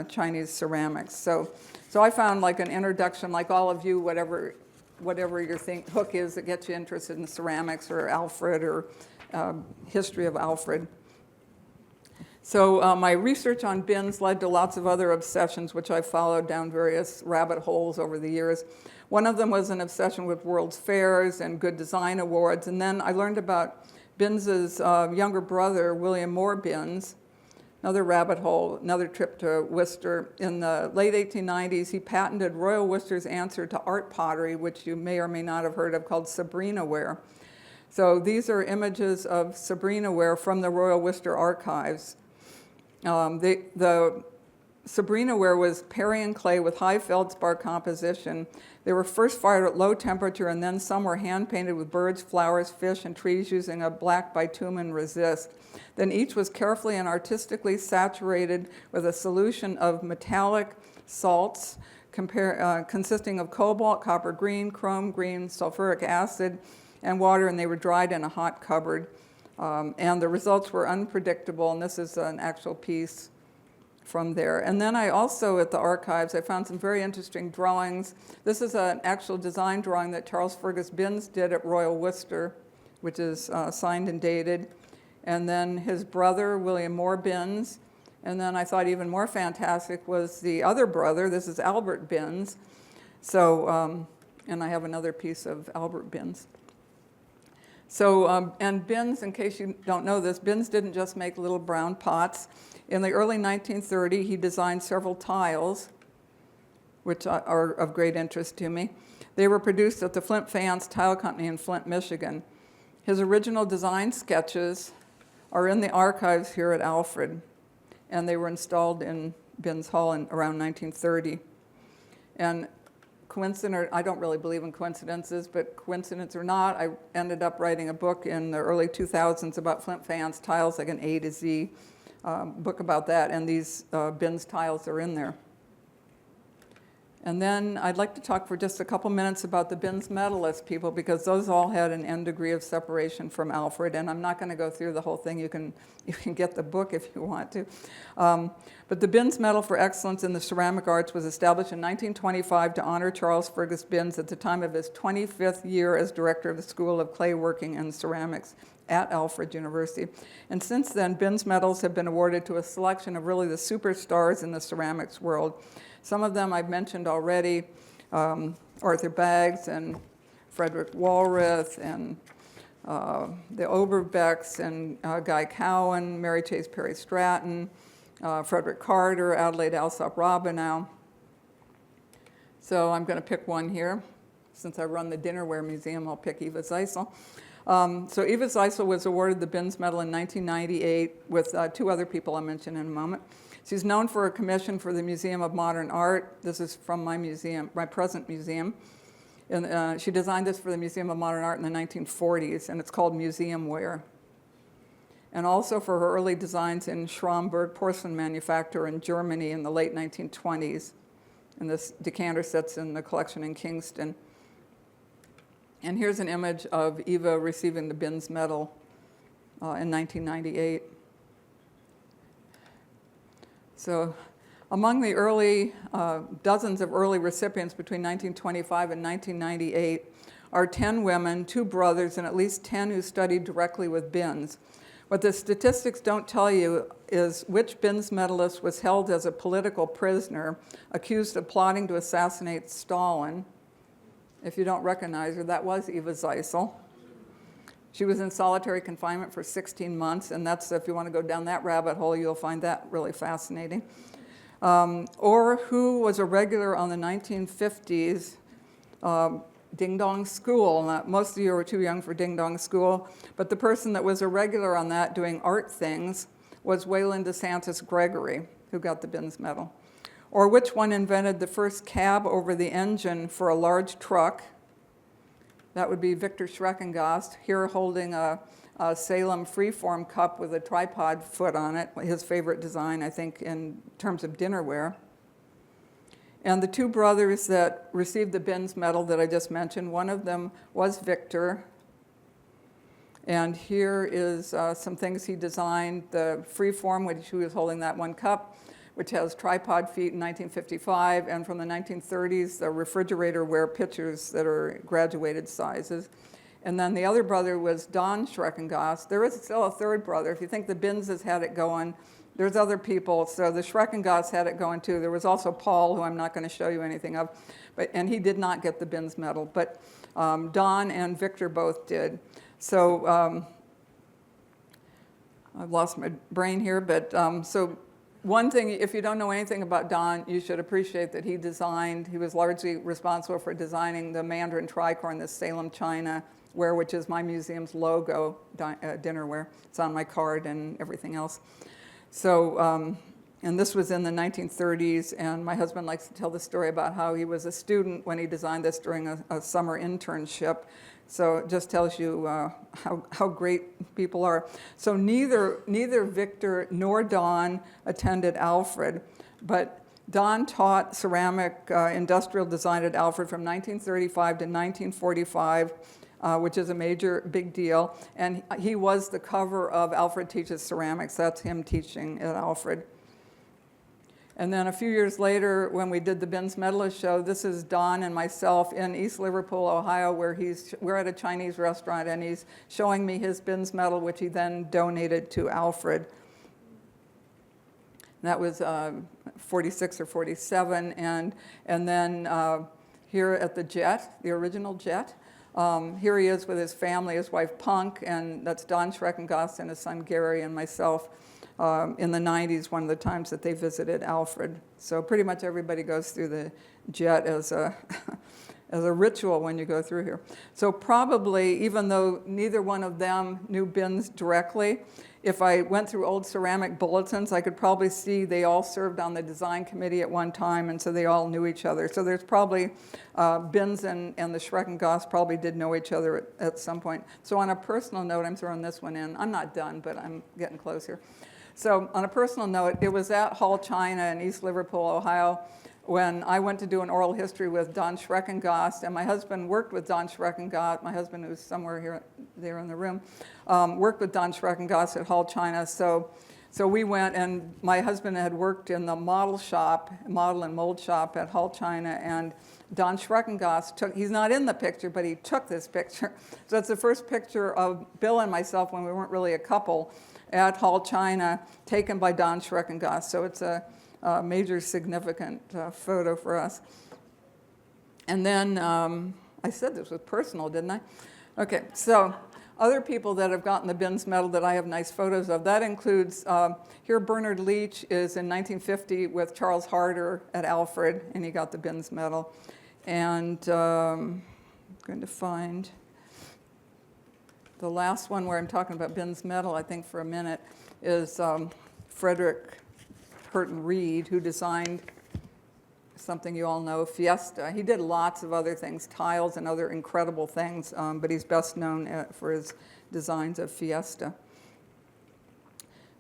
Speaker 2: Chinese ceramics. So I found like an introduction, like all of you, whatever your hook is that gets you interested in ceramics or Alfred or history of Alfred. So my research on bins led to lots of other obsessions, which I followed down various rabbit holes over the years. One of them was an obsession with World's Fairs and Good Design Awards. And then I learned about Binns's younger brother, William Moore Binns. Another rabbit hole, another trip to Worcester. In the late 1890s, he patented Royal Worcester's answer to art pottery, which you may or may not have heard of, called Sabrina ware. So these are images of Sabrina ware from the Royal Worcester archives. The Sabrina ware was Parian clay with high feldspar composition. They were first fired at low temperature, and then some were hand-painted with birds, flowers, fish, and trees using a black bitumen resist. Then each was carefully and artistically saturated with a solution of metallic salts consisting of cobalt, copper green, chrome green, sulfuric acid, and water, and they were dried in a hot cupboard. And the results were unpredictable, and this is an actual piece from there. And then I also, at the archives, I found some very interesting drawings. This is an actual design drawing that Charles Fergus Binns did at Royal Worcester, which is signed and dated. And then his brother, William Moore Binns. And then I thought even more fantastic was the other brother. This is Albert Binns. So, and I have another piece of Albert Binns. So, and Binns, in case you don't know this, Binns didn't just make little brown pots. In the early 1930s, he designed several tiles, which are of great interest to me. They were produced at the Flint Faience Tile Company in Flint, Michigan. His original design sketches are in the archives here at Alfred, and they were installed in Binns Hall in around 1930. And coincidence, I don't really believe in coincidences, but coincidence or not, I ended up writing a book in the early 2000s about Flint Faience tiles, like an A to Z book about that, and these Binns tiles are in there. And then I'd like to talk for just a couple minutes about the Binns medalist people, because those all had an N degree of separation from Alfred, and I'm not going to go through the whole thing. You can get the book if you want to. But the Binns Medal for Excellence in the Ceramic Arts was established in 1925 to honor Charles Fergus Binns at the time of his 25th year as director of the School of Clay Working and Ceramics at Alfred University. And since then, Binns medals have been awarded to a selection of really the superstars in the ceramics world. Some of them I've mentioned already, Arthur Baggs and Frederick Walrath and the Oberbecks and Guy Cowan, Mary Chase Perry Stratton, Frederick Carter, Adelaide Alsop Robinow. So I'm going to pick one here. Since I run the Dinnerware Museum, I'll pick Eva Zeisel. So Eva Zeisel was awarded the Binns Medal in 1998 with two other people I'll mention in a moment. She's known for a commission for the Museum of Modern Art. This is from my museum, my present museum. And she designed this for the Museum of Modern Art in the 1940s, and it's called Museum Ware. And also for her early designs in Schramberg porcelain manufacturer in Germany in the late 1920s. And this decanter sits in the collection in Kingston. And here's an image of Eva receiving the Binns Medal in 1998. So among the early, dozens of early recipients between 1925 and 1998 are 10 women, 2 brothers, and at least 10 who studied directly with Binns. What the statistics don't tell you is which Binns medalist was held as a political prisoner, accused of plotting to assassinate Stalin. If you don't recognize her, that was Eva Zeisel. She was in solitary confinement for 16 months, and that's, if you want to go down that rabbit hole, you'll find that really fascinating. Or who was a regular on the 1950s Ding Dong School. Now, most of you are too young for Ding Dong School, but the person that was a regular on that doing art things was Wayland DeSantis Gregory, who got the Binns Medal. Or which one invented the first cab over the engine for a large truck? That would be Victor Schreckengast, here holding a Salem freeform cup with a tripod foot on it, his favorite design, I think, in terms of dinnerware. And the 2 brothers that received the Binns Medal that I just mentioned, one of them was Victor. And here is some things he designed, the freeform, which he was holding that one cup, which has tripod feet in 1955, and from the 1930s, the refrigerator-ware pitchers that are graduated sizes. And then the other brother was Don Schreckengast. There is still a 3rd brother. If you think the Binns has had it going, there's other people. So the Schreckengasts had it going too. There was also Paul, who I'm not going to show you anything of, and he did not get the Binns Medal. But Don and Victor both did. So I've lost my brain here, but so one thing, if you don't know anything about Don, you should appreciate that he was largely responsible for designing the Mandarin tricorn, this Salem China ware, which is my museum's logo, dinnerware. It's on my card and everything else. So, and this was in the 1930s, and my husband likes to tell the story about how he was a student when he designed this during a summer internship. So it just tells you how great people are. So neither Victor nor Don attended Alfred, but Don taught ceramic industrial design at Alfred from 1935 to 1945, which is a big deal. And he was the cover of Alfred Teaches Ceramics. That's him teaching at Alfred. And then a few years later, when we did the Binns Medalist show, this is Don and myself in East Liverpool, Ohio, where we're at a Chinese restaurant, and he's showing me his Binns Medal, which he then donated to Alfred. That was 46 or 47, and then here at the Jet, the original Jet, here he is with his family, his wife Punk, and that's Don Schreckengast and his son Gary and myself. In the 90s, one of the times that they visited Alfred. So pretty much everybody goes through the Jet as a ritual when you go through here. So probably, even though neither one of them knew Binns directly, if I went through old ceramic bulletins, I could probably see they all served on the design committee at one time, and so they all knew each other. So there's probably, Binns and the Schreckengast probably did know each other at some point. So on a personal note, I'm throwing this one in. I'm not done, but I'm getting close here. So on a personal note, it was at Hall China in East Liverpool, Ohio, when I went to do an oral history with Don Schreckengast, and my husband worked with Don Schreckengast. My husband, who's somewhere there in the room, worked with Don Schreckengast at Hall China. So we went, and my husband had worked in the model and mold shop at Hall China, and Don Schreckengast he's not in the picture, but he took this picture. So it's the first picture of Bill and myself when we weren't really a couple at Hall China, taken by Don Schreckengast. So it's a major significant photo for us. And then, I said this was personal, didn't I? Okay, so other people that have gotten the Binns Medal that I have nice photos of, that includes, here Bernard Leach is in 1950 with Charles Harder at Alfred, and he got the Binns Medal. And I'm going to find the last one where I'm talking about Binns Medal, I think, for a minute, is Frederick Hurton Reed, who designed something you all know, Fiesta. He did lots of other things, tiles and other incredible things, but he's best known for his designs of Fiesta.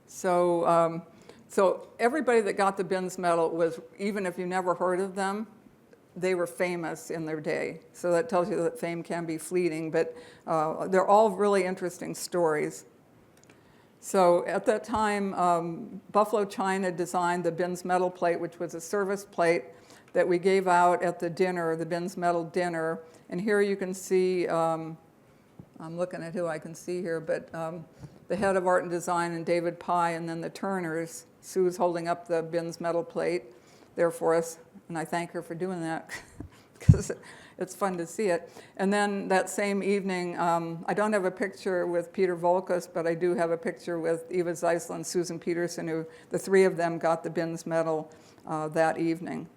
Speaker 2: So, so everybody that got the Binns Medal was, even if you never heard of them, they were famous in their day. So that tells you that fame can be fleeting, but they're all really interesting stories. So at that time, Buffalo China designed the Binns Medal plate, which was a service plate that we gave out at the dinner, the Binns Medal dinner. And here you can see, I'm looking at who I can see here, but the head of art and design and David Pye, and then the Turners. Sue's holding up the Binns Medal plate there for us, and I thank her for doing that because it's fun to see it. And then that same evening, I don't have a picture with Peter Volkus, but I do have a picture with Eva Zeisler and Susan Peterson, who the three of them got the Binns Medal that evening.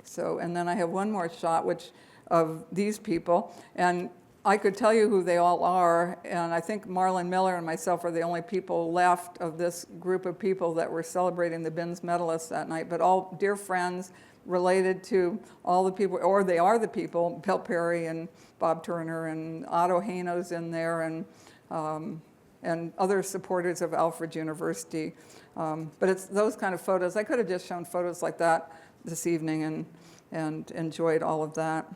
Speaker 2: So, and then I have one more shot, which of these people, and I could tell you who they all are, and I think Marlon Miller and myself are the only people left of this group of people that were celebrating the Binns medalists that night, but all dear friends related to all the people, or they are the people, Bill Perry and Bob Turner and Otto Haino's in there, and other supporters of Alfred University. But it's those kind of photos. I could have just shown photos like that this evening and enjoyed all of that.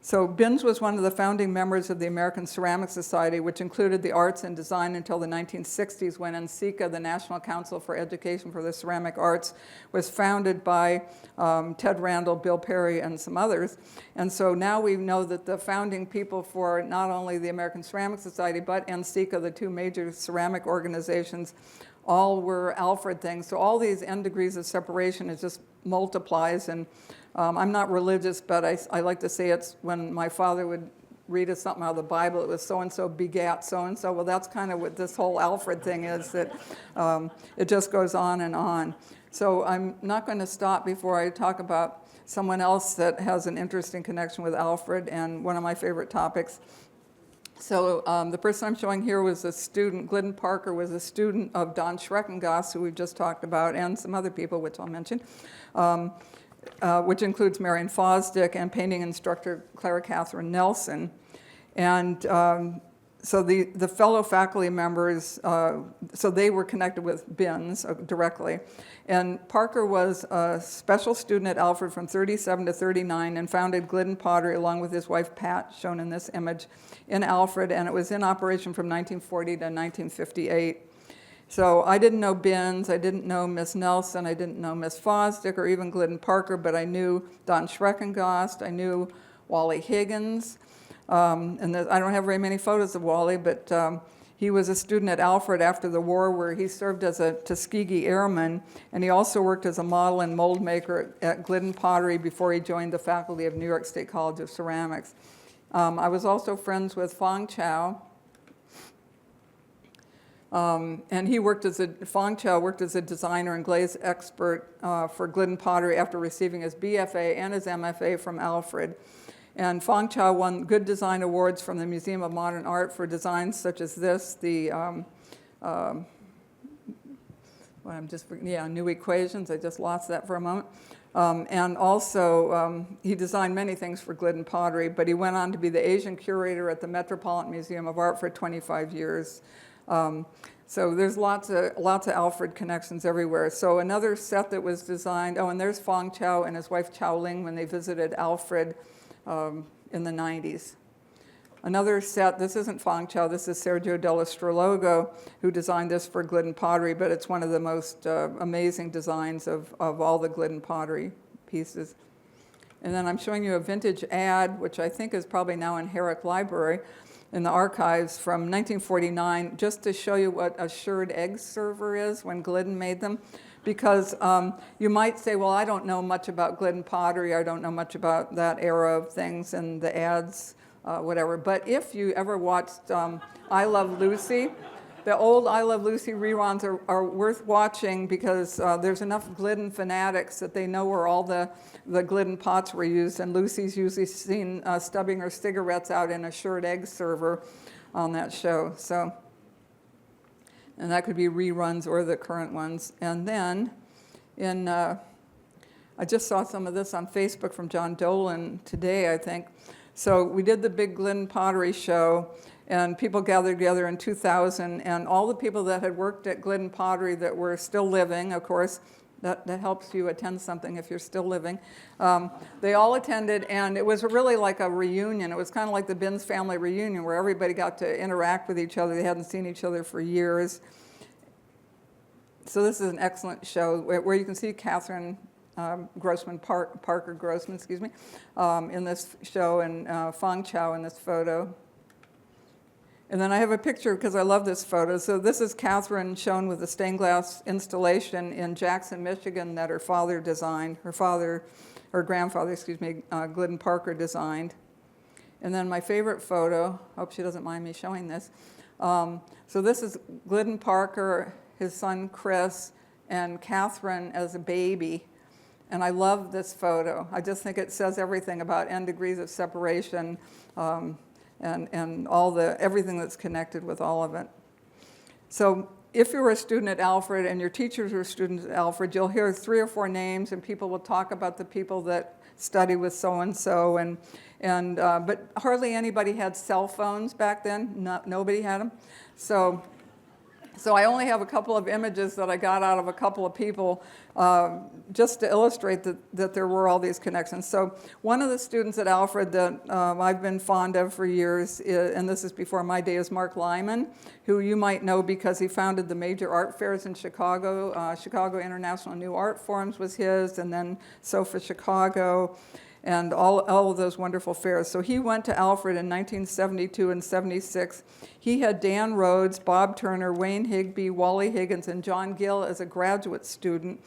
Speaker 2: So Binns was one of the founding members of the American Ceramic Society, which included the arts and design until the 1960s, when NCECA, the National Council for Education for the Ceramic Arts, was founded by Ted Randall, Bill Perry, and some others. And so now we know that the founding people for not only the American Ceramic Society, but NCECA, the two major ceramic organizations, all were Alfred things. So all these N degrees of separation, it just multiplies. And I'm not religious, but I like to say it's when my father would read us something out of the Bible, it was so-and-so begat so-and-so. Well, that's kind of what this whole Alfred thing is, that it just goes on and on. So I'm not going to stop before I talk about someone else that has an interesting connection with Alfred and one of my favorite topics. So the person I'm showing here was a student, Glidden Parker was a student of Don Schreckengoss, who we've just talked about, and some other people, which I'll mention, which includes Marion Fosdick and painting instructor Clara Catherine Nelson. And so the fellow faculty members, so they were connected with Binns directly. And Parker was a special student at Alfred from 37 to 39 and founded Glidden Pottery along with his wife Pat, shown in this image, in Alfred, and it was in operation from 1940 to 1958. So I didn't know Binns, I didn't know Miss Nelson, I didn't know Miss Fosdick or even Glidden Parker, but I knew Don Schreckengoss, I knew Wally Higgins, and I don't have very many photos of Wally, but he was a student at Alfred after the war where he served as a Tuskegee Airman, and he also worked as a model and mold maker at Glidden Pottery before he joined the faculty of New York State College of Ceramics. I was also friends with Fong Chow, and he worked Fong Chow worked as a designer and glaze expert for Glidden Pottery after receiving his BFA and his MFA from Alfred. And Fong Chow won good design awards from the Museum of Modern Art for designs such as this, New Equations. I just lost that for a moment. And also, he designed many things for Glidden Pottery, but he went on to be the Asian curator at the Metropolitan Museum of Art for 25 years. So there's lots of Alfred connections everywhere. So another set that was designed, and there's Fong Chow and his wife Chow Ling when they visited Alfred in the 90s. Another set, this isn't Fong Chow, this is Sergio Della Strologo, who designed this for Glidden Pottery, but it's one of the most amazing designs of all the Glidden Pottery pieces. And then I'm showing you a vintage ad, which I think is probably now in Herrick Library in the archives from 1949, just to show you what a shirred egg server is when Glidden made them. Because you might say, well, I don't know much about Glidden Pottery, I don't know much about that era of things and the ads, whatever. But if you ever watched I Love Lucy, the old I Love Lucy reruns are worth watching because there's enough Glidden fanatics that they know where all the Glidden pots were used, and Lucy's usually seen stubbing her cigarettes out in a shirred egg server on that show. And that could be reruns or the current ones. And then I just saw some of this on Facebook from John Dolan today, I think. So we did the big Glidden Pottery Show, and people gathered together in 2000, and all the people that had worked at Glidden Pottery that were still living, of course, that helps you attend something if you're still living. They all attended, and it was really like a reunion. It was kind of like the Binns family reunion where everybody got to interact with each other. They hadn't seen each other for years. So this is an excellent show where you can see Catherine Parker Grossman, excuse me, in this show, and Fong Chow in this photo. And then I have a picture because I love this photo. So this is Catherine shown with a stained glass installation in Jackson, Michigan that her father designed. Her grandfather, excuse me, Glidden Parker designed. And then my favorite photo, hope she doesn't mind me showing this. So this is Glidden Parker, his son Chris, and Catherine as a baby. And I love this photo. I just think it says everything about n degrees of separation, and everything that's connected with all of it. So if you were a student at Alfred and your teachers were students at Alfred, you'll hear 3 or 4 names, and people will talk about the people that study with so-and-so, but hardly anybody had cell phones back then. Nobody had them. So I only have a couple of images that I got out of a couple of people just to illustrate that there were all these connections. So one of the students at Alfred that I've been fond of for years, and this is before my day, is Mark Lyman, who you might know because he founded the major art fairs in Chicago. Chicago International New Art Forums was his, and then SOFA Chicago, and all of those wonderful fairs. So he went to Alfred in 1972 and 76. He had Dan Rhodes, Bob Turner, Wayne Higby, Wally Higgins, and John Gill as a graduate student.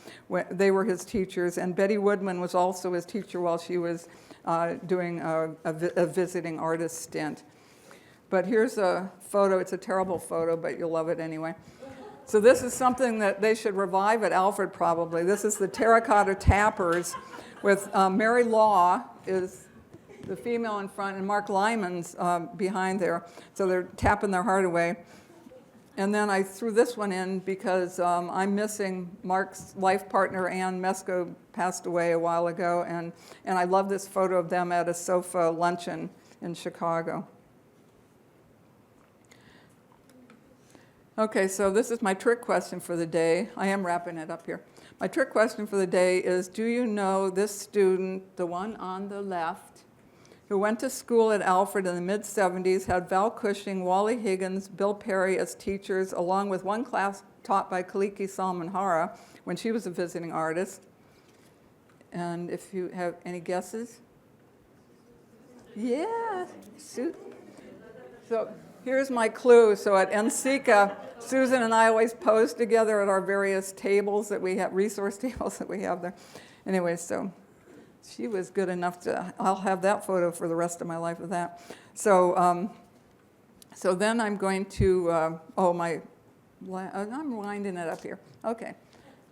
Speaker 2: They were his teachers, and Betty Woodman was also his teacher while she was doing a visiting artist stint. But here's a photo. It's a terrible photo, but you'll love it anyway. So this is something that they should revive at Alfred probably. This is the terracotta tappers, with Mary Law is the female in front, and Mark Lyman's behind there. So they're tapping their heart away. And then I threw this one in because I'm missing Mark's life partner, Ann Mesko, passed away a while ago, and I love this photo of them at a SOFA luncheon in Chicago. Okay, so this is my trick question for the day. I am wrapping it up here. My trick question for the day is, do you know this student, the one on the left, who went to school at Alfred in the mid-'70s, had Val Cushing, Wally Higgins, Bill Perry as teachers, along with one class taught by Kaliki Salmanhara when she was a visiting artist? And if you have any guesses? Yeah, so here's my clue. So at NCECA, Susan and I always pose together at our various tables that we have, resource tables that we have there. Anyway, so she was good enough to, I'll have that photo for the rest of my life with that. So so then I'm going to, I'm winding it up here. Okay.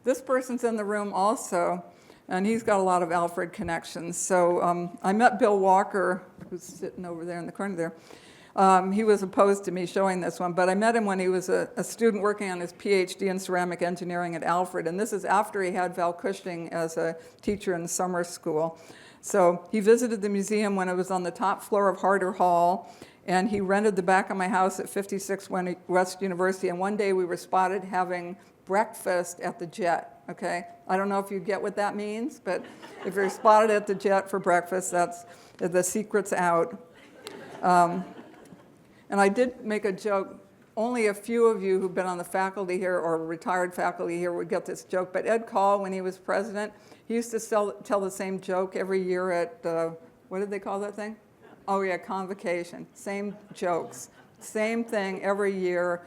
Speaker 2: This person's in the room also, and he's got a lot of Alfred connections. So I met Bill Walker, who's sitting over there in the corner there. He was opposed to me showing this one, but I met him when he was a student working on his PhD in ceramic engineering at Alfred, and this is after he had Val Cushing as a teacher in summer school. So he visited the museum when it was on the top floor of Harder Hall, and he rented the back of my house at 56 West University, and one day we were spotted having breakfast at the Jet, okay? I don't know if you get what that means, but if you're spotted at the Jet for breakfast, that's the secret's out. And I did make a joke. Only a few of you who've been on the faculty here or retired faculty here would get this joke. But Ed Call, when he was president, he used to tell the same joke every year at, what did they call that thing? Oh, yeah, convocation. Same jokes. Same thing every year,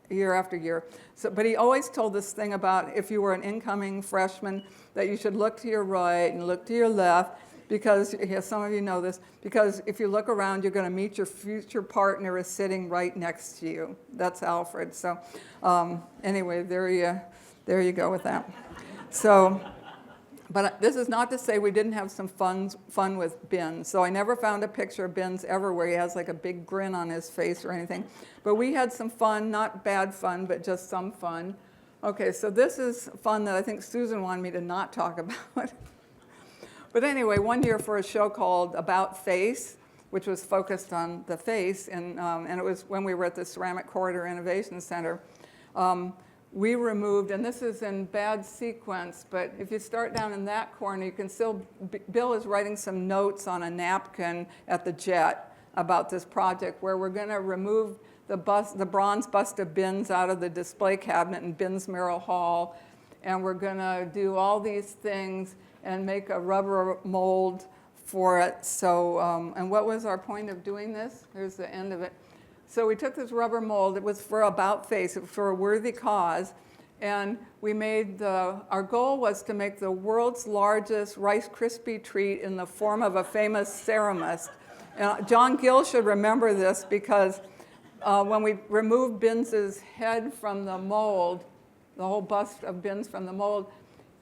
Speaker 2: year after year. So, but he always told this thing about if you were an incoming freshman, that you should look to your right and look to your left, because, some of you know this, because if you look around, you're going to meet your future partner is sitting right next to you. That's Alfred. So anyway, there you go with that. So, but this is not to say we didn't have some fun with Binns. So I never found a picture of Binns ever where he has like a big grin on his face or anything. But we had some fun, not bad fun, but just some fun. Okay, so this is fun that I think Susan wanted me to not talk about. But anyway, one year for a show called About Face, which was focused on the face, and it was when we were at the Ceramic Corridor Innovation Center. We removed, and this is in bad sequence, but if you start down in that corner, you can still, Bill is writing some notes on a napkin at the Jet about this project where we're going to remove the bronze bust of Binns out of the display cabinet in Binns Merrill Hall, and we're going to do all these things and make a rubber mold for it. So, and what was our point of doing this? Here's the end of it. So we took this rubber mold. It was for About Face. It was for a worthy cause. And we made our goal was to make the world's largest Rice Krispie treat in the form of a famous ceramist. John Gill should remember this because when we removed Binns's head from the mold, the whole bust of Binns from the mold,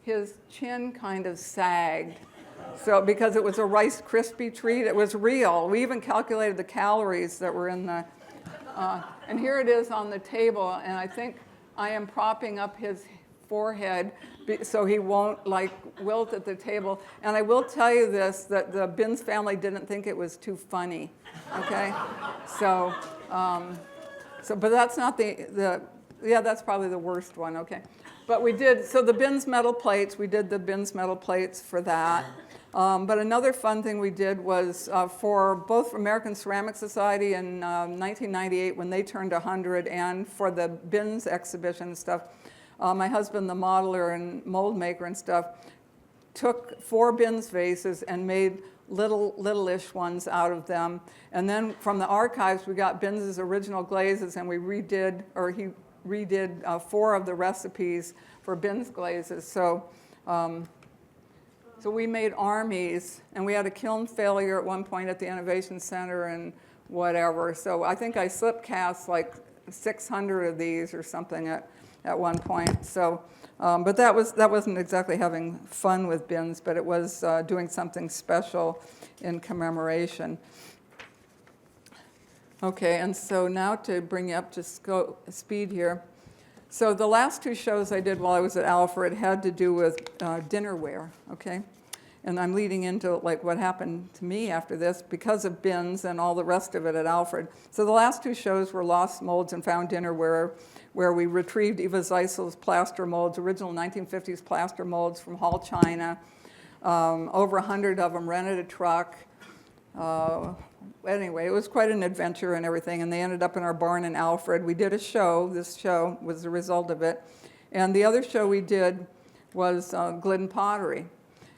Speaker 2: his chin kind of sagged. So because it was a Rice Krispie treat, it was real. We even calculated the calories that were in the, and here it is on the table, and I think I am propping up his forehead so he won't like wilt at the table. And I will tell you this, that the Binns family didn't think it was too funny, okay? So, but that's not yeah, that's probably the worst one, okay. But we did, so the Binns metal plates, we did the Binns metal plates for that. But another fun thing we did was for both American Ceramic Society in 1998 when they turned 100 and for the Binns exhibition and stuff, my husband, the modeler and mold maker and stuff, took 4 Binns vases and made little-ish ones out of them. And then from the archives, we got Binns's original glazes and we redid, or he redid 4 of the recipes for Binns glazes. So we made armies, and we had a kiln failure at one point at the Innovation Center and whatever. So I think I slip cast like 600 of these or something at one point. So, but that wasn't exactly having fun with Binns, but it was doing something special in commemoration. Okay, and so now to bring you up to speed here. So the last 2 shows I did while I was at Alfred had to do with dinnerware, okay? And I'm leading into like what happened to me after this because of Binns and all the rest of it at Alfred. So the last 2 shows were Lost Molds and Found Dinnerware, where we retrieved Eva Zeisel's plaster molds, original 1950s plaster molds from Hall, China. Over 100 of them, rented a truck. Anyway, it was quite an adventure and everything, and they ended up in our barn in Alfred. We did a show. This show was the result of it. And the other show we did was Glidden Pottery.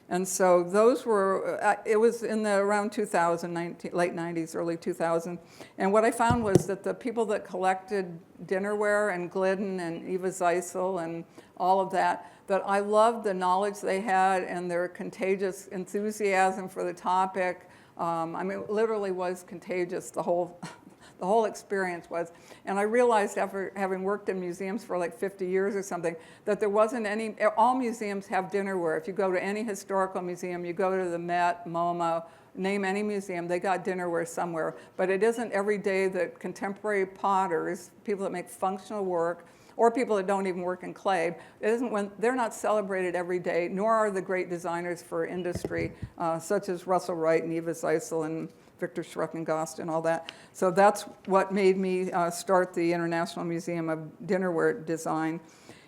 Speaker 2: And so those were, it was in the around 2000, late 90s, early 2000. And what I found was that the people that collected dinnerware and Glidden and Eva Zeisel and all of that I loved the knowledge they had and their contagious enthusiasm for the topic. I mean, it literally was contagious, the whole experience was. And I realized after having worked in museums for like 50 years or something, that there wasn't any, all museums have dinnerware. If you go to any historical museum, you go to the Met, MoMA, name any museum, they got dinnerware somewhere. But it isn't every day that contemporary potters, people that make functional work, or people that don't even work in clay, it isn't when they're not celebrated every day, nor are the great designers for industry, such as Russell Wright and Eva Zeisel and Victor Schreckengost and all that. So that's what made me start the International Museum of Dinnerware Design.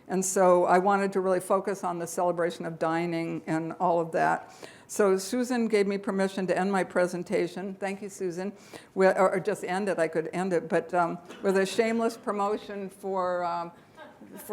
Speaker 2: And so I wanted to really focus on the celebration of dining and all of that. So Susan gave me permission to end my presentation. Thank you, Susan. Or just end it, I could end it, but with a shameless promotion for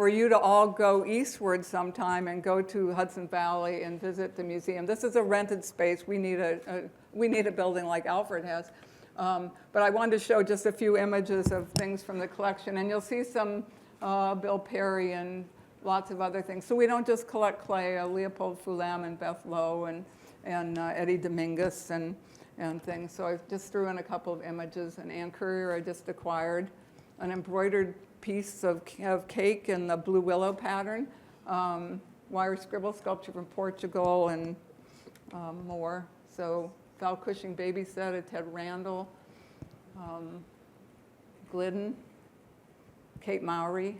Speaker 2: you to all go eastward sometime and go to Hudson Valley and visit the museum. This is a rented space. We need a building like Alfred has. But I wanted to show just a few images of things from the collection, and you'll see some Bill Perry and lots of other things. So we don't just collect clay, Leopold Fullam and Beth Lowe and Eddie Dominguez and things. So I just threw in a couple of images. And Ann Courier I just acquired an embroidered piece of cake in the blue willow pattern, wire scribble sculpture from Portugal, and more. So Val Cushing baby set at Ted Randall, Glidden, Kate Mowry.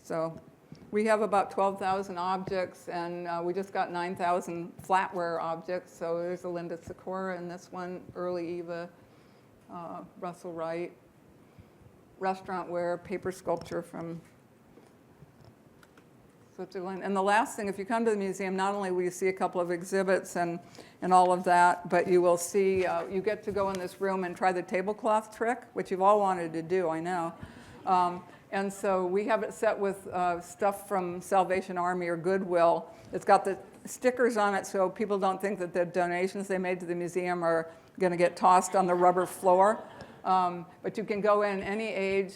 Speaker 2: So We have about 12,000 objects, and we just got 9,000 flatware objects. So there's a Linda Sikora in this one, early Eva, Russell Wright, restaurant ware, paper sculpture from Switzerland. And the last thing, if you come to the museum, not only will you see a couple of exhibits and all of that, but you will see, you get to go in this room and try the tablecloth trick, which you've all wanted to do, I know. And so we have it set with stuff from Salvation Army or Goodwill. It's got the stickers on it so people don't think that the donations they made to the museum are going to get tossed on the rubber floor. But you can go in any age,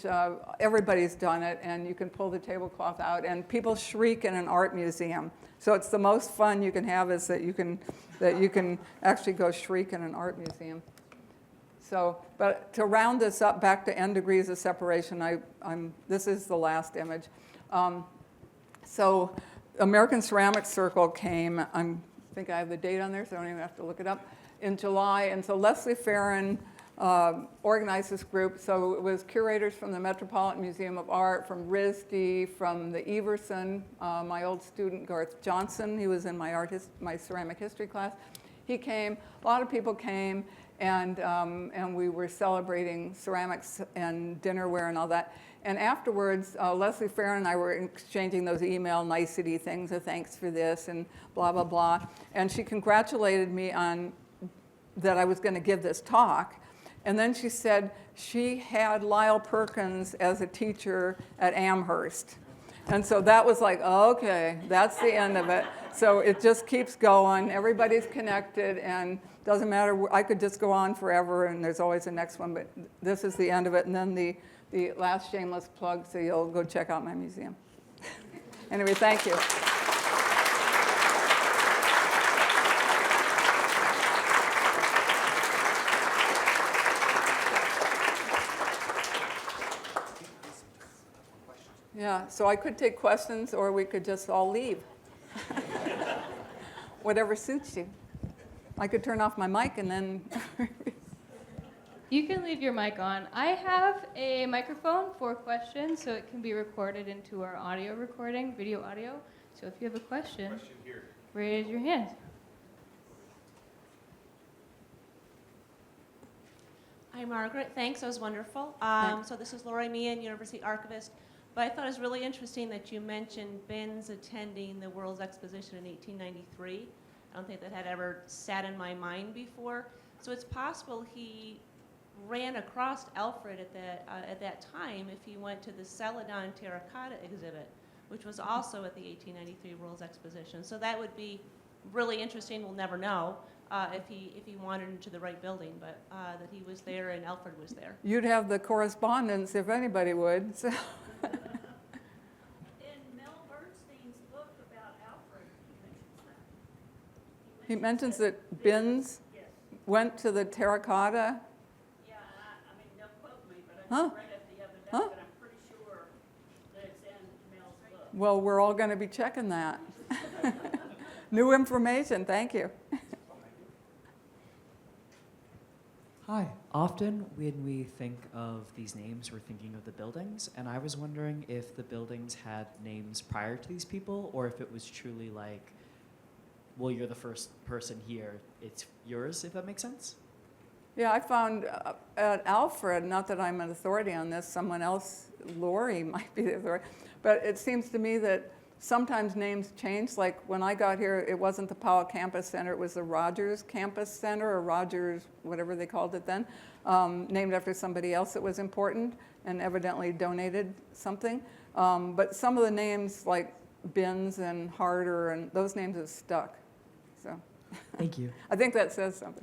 Speaker 2: everybody's done it, and you can pull the tablecloth out, and people shriek in an art museum. So it's the most fun you can have is that you can actually go shriek in an art museum. So, but to round this up back to n degrees of separation, this is the last image. So American Ceramic Circle came, I think I have the date on there, so I don't even have to look it up, in July. And so Leslie Farron organized this group. So it was curators from the Metropolitan Museum of Art, from RISD, from the Everson, my old student Garth Johnson, he was in my ceramic history class. He came, a lot of people came, and we were celebrating ceramics and dinnerware and all that. And afterwards, Leslie Farron and I were exchanging those email nicety things, thanks for this and blah, blah, blah. And she congratulated me on that I was going to give this talk. And then she said she had Lyle Perkins as a teacher at Amherst. And so that was like, okay, that's the end of it. So it just keeps going. Everybody's connected, and doesn't matter. I could just go on forever, and there's always the next one. But this is the end of it. And then the last shameless plug, so you'll go check out my museum. Anyway, thank you. Yeah, so I could take questions, or we could just all leave. Whatever suits you. I could turn off my mic and then...
Speaker 3: You can leave your mic on. I have a microphone for questions, so it can be recorded into our audio recording, video audio. So if you have a question raise your hand.
Speaker 4: Hi, Margaret. Thanks. That was wonderful. So this is Lori Meehan, University Archivist. But I thought it was really interesting that you mentioned Binns attending the World's Exposition in 1893. I don't think that had ever sat in my mind before. So it's possible he ran across Alfred at that time if he went to the Celadon Terracotta exhibit, which was also at the 1893 World's Exposition. So that would be really interesting. We'll never know if he wandered into the right building, but that he was there and Alfred was there.
Speaker 2: You'd have the correspondence if anybody would. So. He mentions that Binns went to the terracotta.
Speaker 5: Yeah, I mean, don't quote me, but I read it the other day, but I'm pretty sure that it's in Mel's book.
Speaker 2: Well, we're all going to be checking that. New information, thank you.
Speaker 6: Hi. Often when we think of these names, we're thinking of the buildings, and I was wondering if the buildings had names prior to these people, or if it was truly like, well, you're the first person here, it's yours, if that makes sense?
Speaker 2: Yeah, I found at Alfred, not that I'm an authority on this, someone else, Lori, might be the authority, but it seems to me that sometimes names change. Like when I got here, it wasn't the Powell Campus Center, it was the Rogers Campus Center, or Rogers, whatever they called it then, named after somebody else that was important and evidently donated something. But some of the names like Binns and Harder, and those names have stuck. So
Speaker 6: Thank you.
Speaker 2: I think that says something.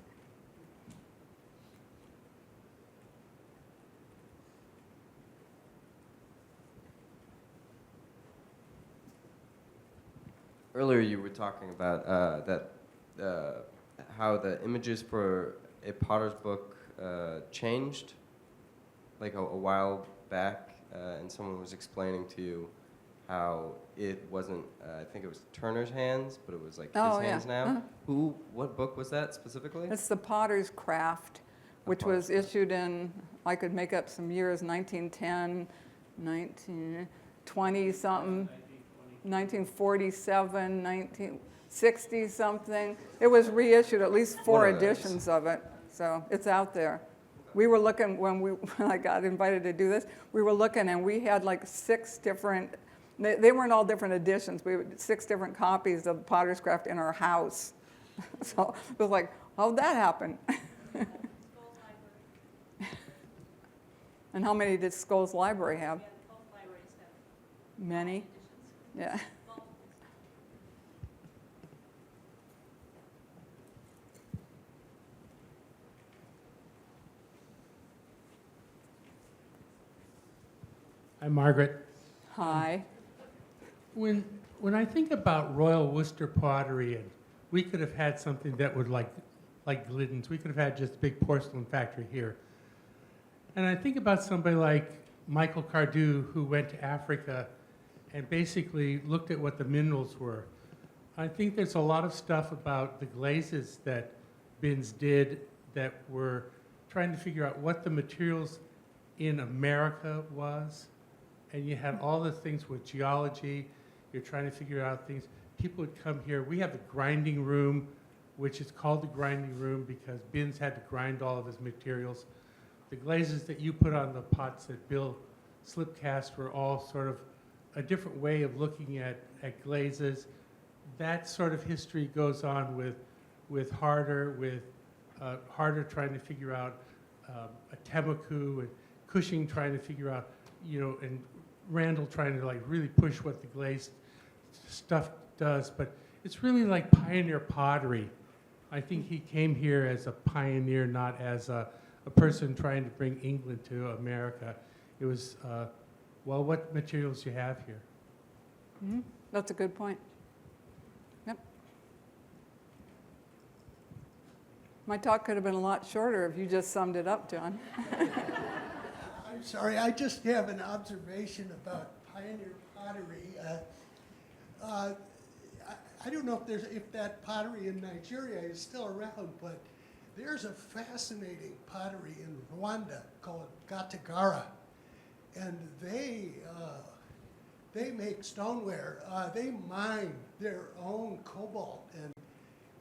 Speaker 7: Earlier you were talking about how the images for a Potter's book changed like a while back, and someone was explaining to you how it wasn't, I think it was Turner's hands, but it was like his hands now. What book was that specifically?
Speaker 2: It's the Potter's Craft, which was issued in, I could make up some years, 1910, 1920 something. 1947, 1960 something. It was reissued, at least 4
Speaker 7: One of those.
Speaker 2: editions of it, so it's out there. We were looking, when I got invited to do this, we were looking and we had like 6 different, they weren't all different editions, we had 6 different copies of Potter's Craft in our house. So it was like, how'd that happen? And how many did Scholl's Library have?
Speaker 4: Yeah, both libraries have
Speaker 2: Many?
Speaker 4: editions.
Speaker 2: Yeah.
Speaker 4: Multiples.
Speaker 8: Hi, Margaret.
Speaker 2: Hi.
Speaker 8: When I think about Royal Worcester pottery, and we could have had something that would like Glidden's, we could have had just a big porcelain factory here. And I think about somebody like Michael Cardew, who went to Africa and basically looked at what the minerals were. I think there's a lot of stuff about the glazes that Binns did that were trying to figure out what the materials in America was. And you had all the things with geology. You're trying to figure out things. People would come here. We have the grinding room, which is called the grinding room because Binns had to grind all of his materials. The glazes that you put on the pots that Bill slipcast were all sort of a different way of looking at glazes. That sort of history goes on with Harder trying to figure out a Temaku, and Cushing trying to figure out, and Randall trying to like really push what the glazed stuff does. But it's really like pioneer pottery. I think he came here as a pioneer, not as a person trying to bring England to America. It was, well, what materials you have here.
Speaker 2: Mm-hmm. That's a good point. Yep. My talk could have been a lot shorter if you just summed it up, John.
Speaker 9: I'm sorry, I just have an observation about pioneer pottery. I don't know if that pottery in Nigeria is still around, but there's a fascinating pottery in Rwanda called Gatagara, and they make stoneware. They mine their own cobalt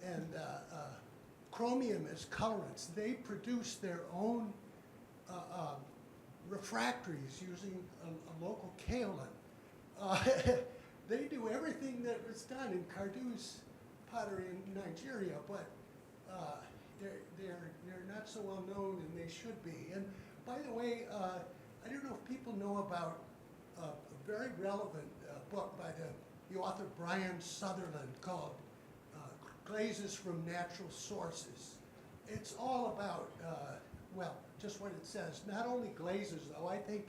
Speaker 9: and chromium as colorants. They produce their own refractories using a local kaolin. They do everything that was done in Cardew's pottery in Nigeria, but they're not so well known, and they should be. And by the way, I don't know if people know about a very relevant book by the author Brian Sutherland called Glazes from Natural Sources. It's all about, well, just what it says. Not only glazes, though. I think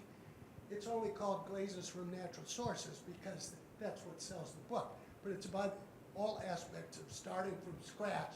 Speaker 9: it's only called Glazes from Natural Sources because that's what sells the book. But it's about all aspects of starting from scratch,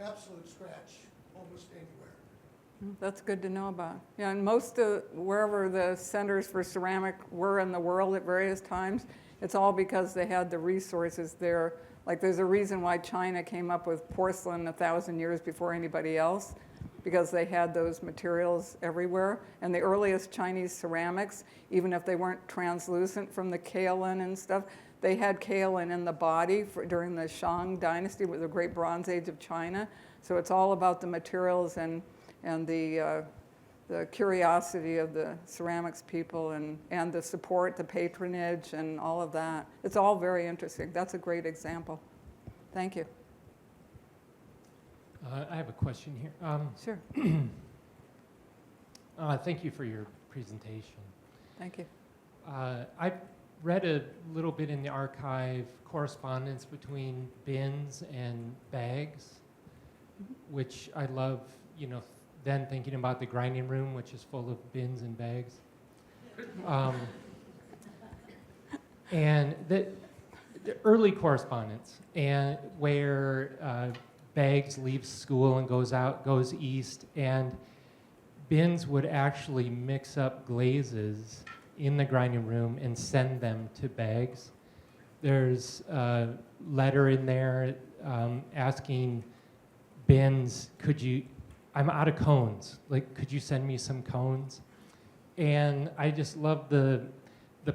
Speaker 9: absolute scratch, almost anywhere.
Speaker 2: That's good to know about. Yeah, and most of wherever the centers for ceramic were in the world at various times, it's all because they had the resources there. Like there's a reason why China came up with porcelain 1,000 years before anybody else, because they had those materials everywhere. And the earliest Chinese ceramics, even if they weren't translucent from the kaolin and stuff, they had kaolin in the body during the Shang dynasty, with the Great Bronze Age of China. So it's all about the materials and the curiosity of the ceramics people and the support, the patronage, and all of that. It's all very interesting. That's a great example. Thank you.
Speaker 10: I have a question here.
Speaker 2: Sure.
Speaker 10: Thank you for your presentation.
Speaker 2: Thank you.
Speaker 10: I read a little bit in the archive correspondence between Binns and Bags, which I love, then thinking about the grinding room, which is full of bins and bags. And the early correspondence, and where Bags leaves school and goes east, and Binns would actually mix up glazes in the grinding room and send them to Bags. There's a letter in there asking Binns, I'm out of cones, could you send me some cones? And I just love the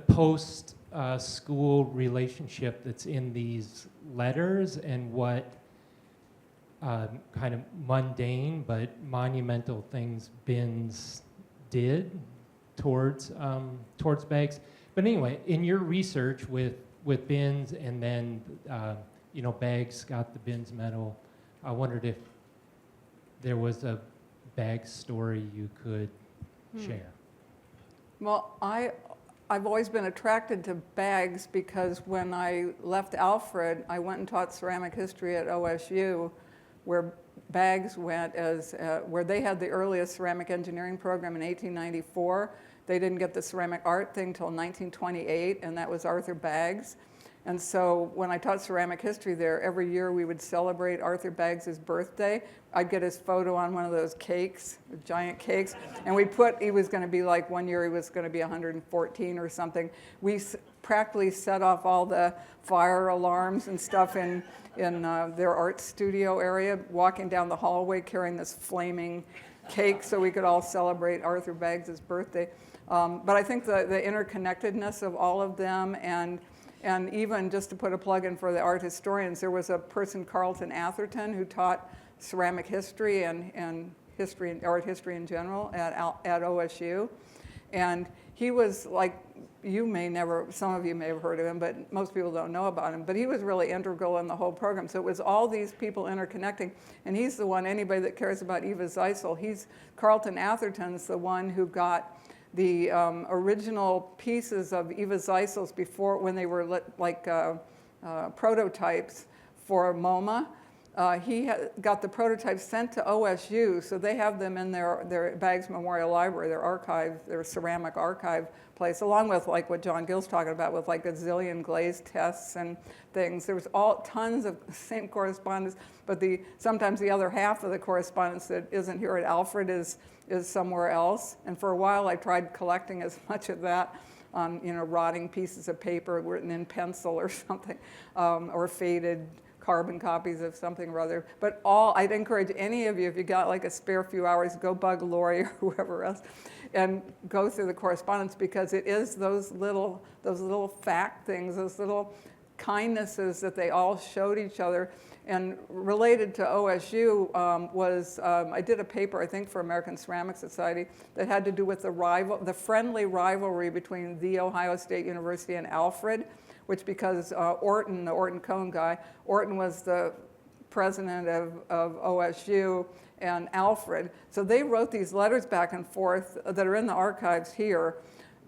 Speaker 10: post school relationship that's in these letters and what kind of mundane but monumental things Binns did towards Beggs. But anyway, in your research with Binns and then Beggs got the Binns Medal, I wondered if there was a Beggs story you could share.
Speaker 2: Well, I've always been attracted to Beggs because when I left Alfred, I went and taught ceramic history at OSU, where Beggs went as, where they had the earliest ceramic engineering program in 1894. They didn't get the ceramic art thing till 1928, and that was Arthur Beggs. And so when I taught ceramic history there, every year we would celebrate Arthur Beggs' birthday. I'd get his photo on one of those cakes, giant cakes, and he was going to be like, one year he was going to be 114 or something. We practically set off all the fire alarms and stuff in their art studio area, walking down the hallway carrying this flaming cake so we could all celebrate Arthur Beggs' birthday. But I think the interconnectedness of all of them, and even just to put a plug in for the art historians, there was a person, Carlton Atherton, who taught ceramic history and history and art history in general at OSU. And he was like, some of you may have heard of him, but most people don't know about him. But he was really integral in the whole program. So it was all these people interconnecting. And he's the one, anybody that cares about Eva Zeisel, Carlton Atherton's the one who got the original pieces of Eva Zeisel's before, when they were prototypes for MoMA. He got the prototypes sent to OSU, so they have them in their Beggs Memorial Library, their archive, their ceramic archive place, along with like what John Gill's talking about with like a zillion glaze tests and things. There was tons of same correspondence, but sometimes the other half of the correspondence that isn't here at Alfred is somewhere else. And for a while I tried collecting as much of that on rotting pieces of paper written in pencil or something, or faded carbon copies of something or other. But I'd encourage any of you, if you got like a spare few hours, go bug Lori or whoever else and go through the correspondence, because it is those little fact things, those little kindnesses that they all showed each other. And related to OSU I did a paper, I think, for American Ceramic Society that had to do with the friendly rivalry between The Ohio State University and Alfred, which because Orton, the Orton Cohn guy, Orton was the president of OSU and Alfred. So they wrote these letters back and forth that are in the archives here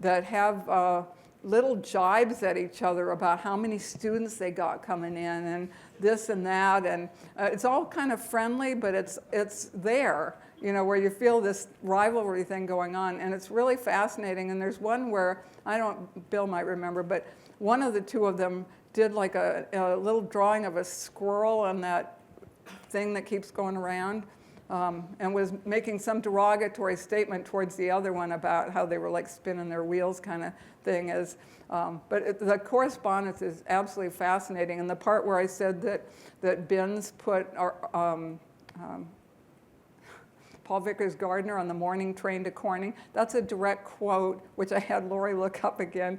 Speaker 2: that have little jibes at each other about how many students they got coming in and this and that. And it's all kind of friendly, but it's there, where you feel this rivalry thing going on. And it's really fascinating. And there's one where, Bill might remember, but one of the two of them did like a little drawing of a squirrel on that thing that keeps going around, and was making some derogatory statement towards the other one about how they were like spinning their wheels kind of thing. But the correspondence is absolutely fascinating. And the part where I said that Binns put Paul Vickers Gardner on the morning train to Corning, that's a direct quote, which I had Lori look up again.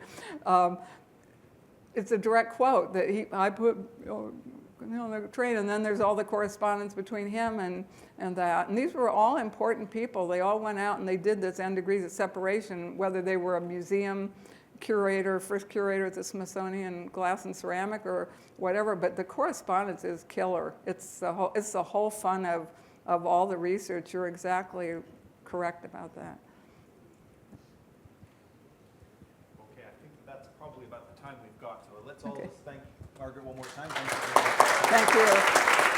Speaker 2: It's a direct quote that I put on the train, and then there's all the correspondence between him and that. And these were all important people. They all went out and they did this N degrees of separation, whether they were a museum curator, first curator at the Smithsonian Glass and Ceramic or whatever, but the correspondence is killer. It's the whole fun of all the research. You're exactly correct about that.
Speaker 1: Okay, I think that's probably about the time we've got. So let's all
Speaker 2: Okay.
Speaker 1: thank Margaret one more time. Thank you.
Speaker 2: Thank you.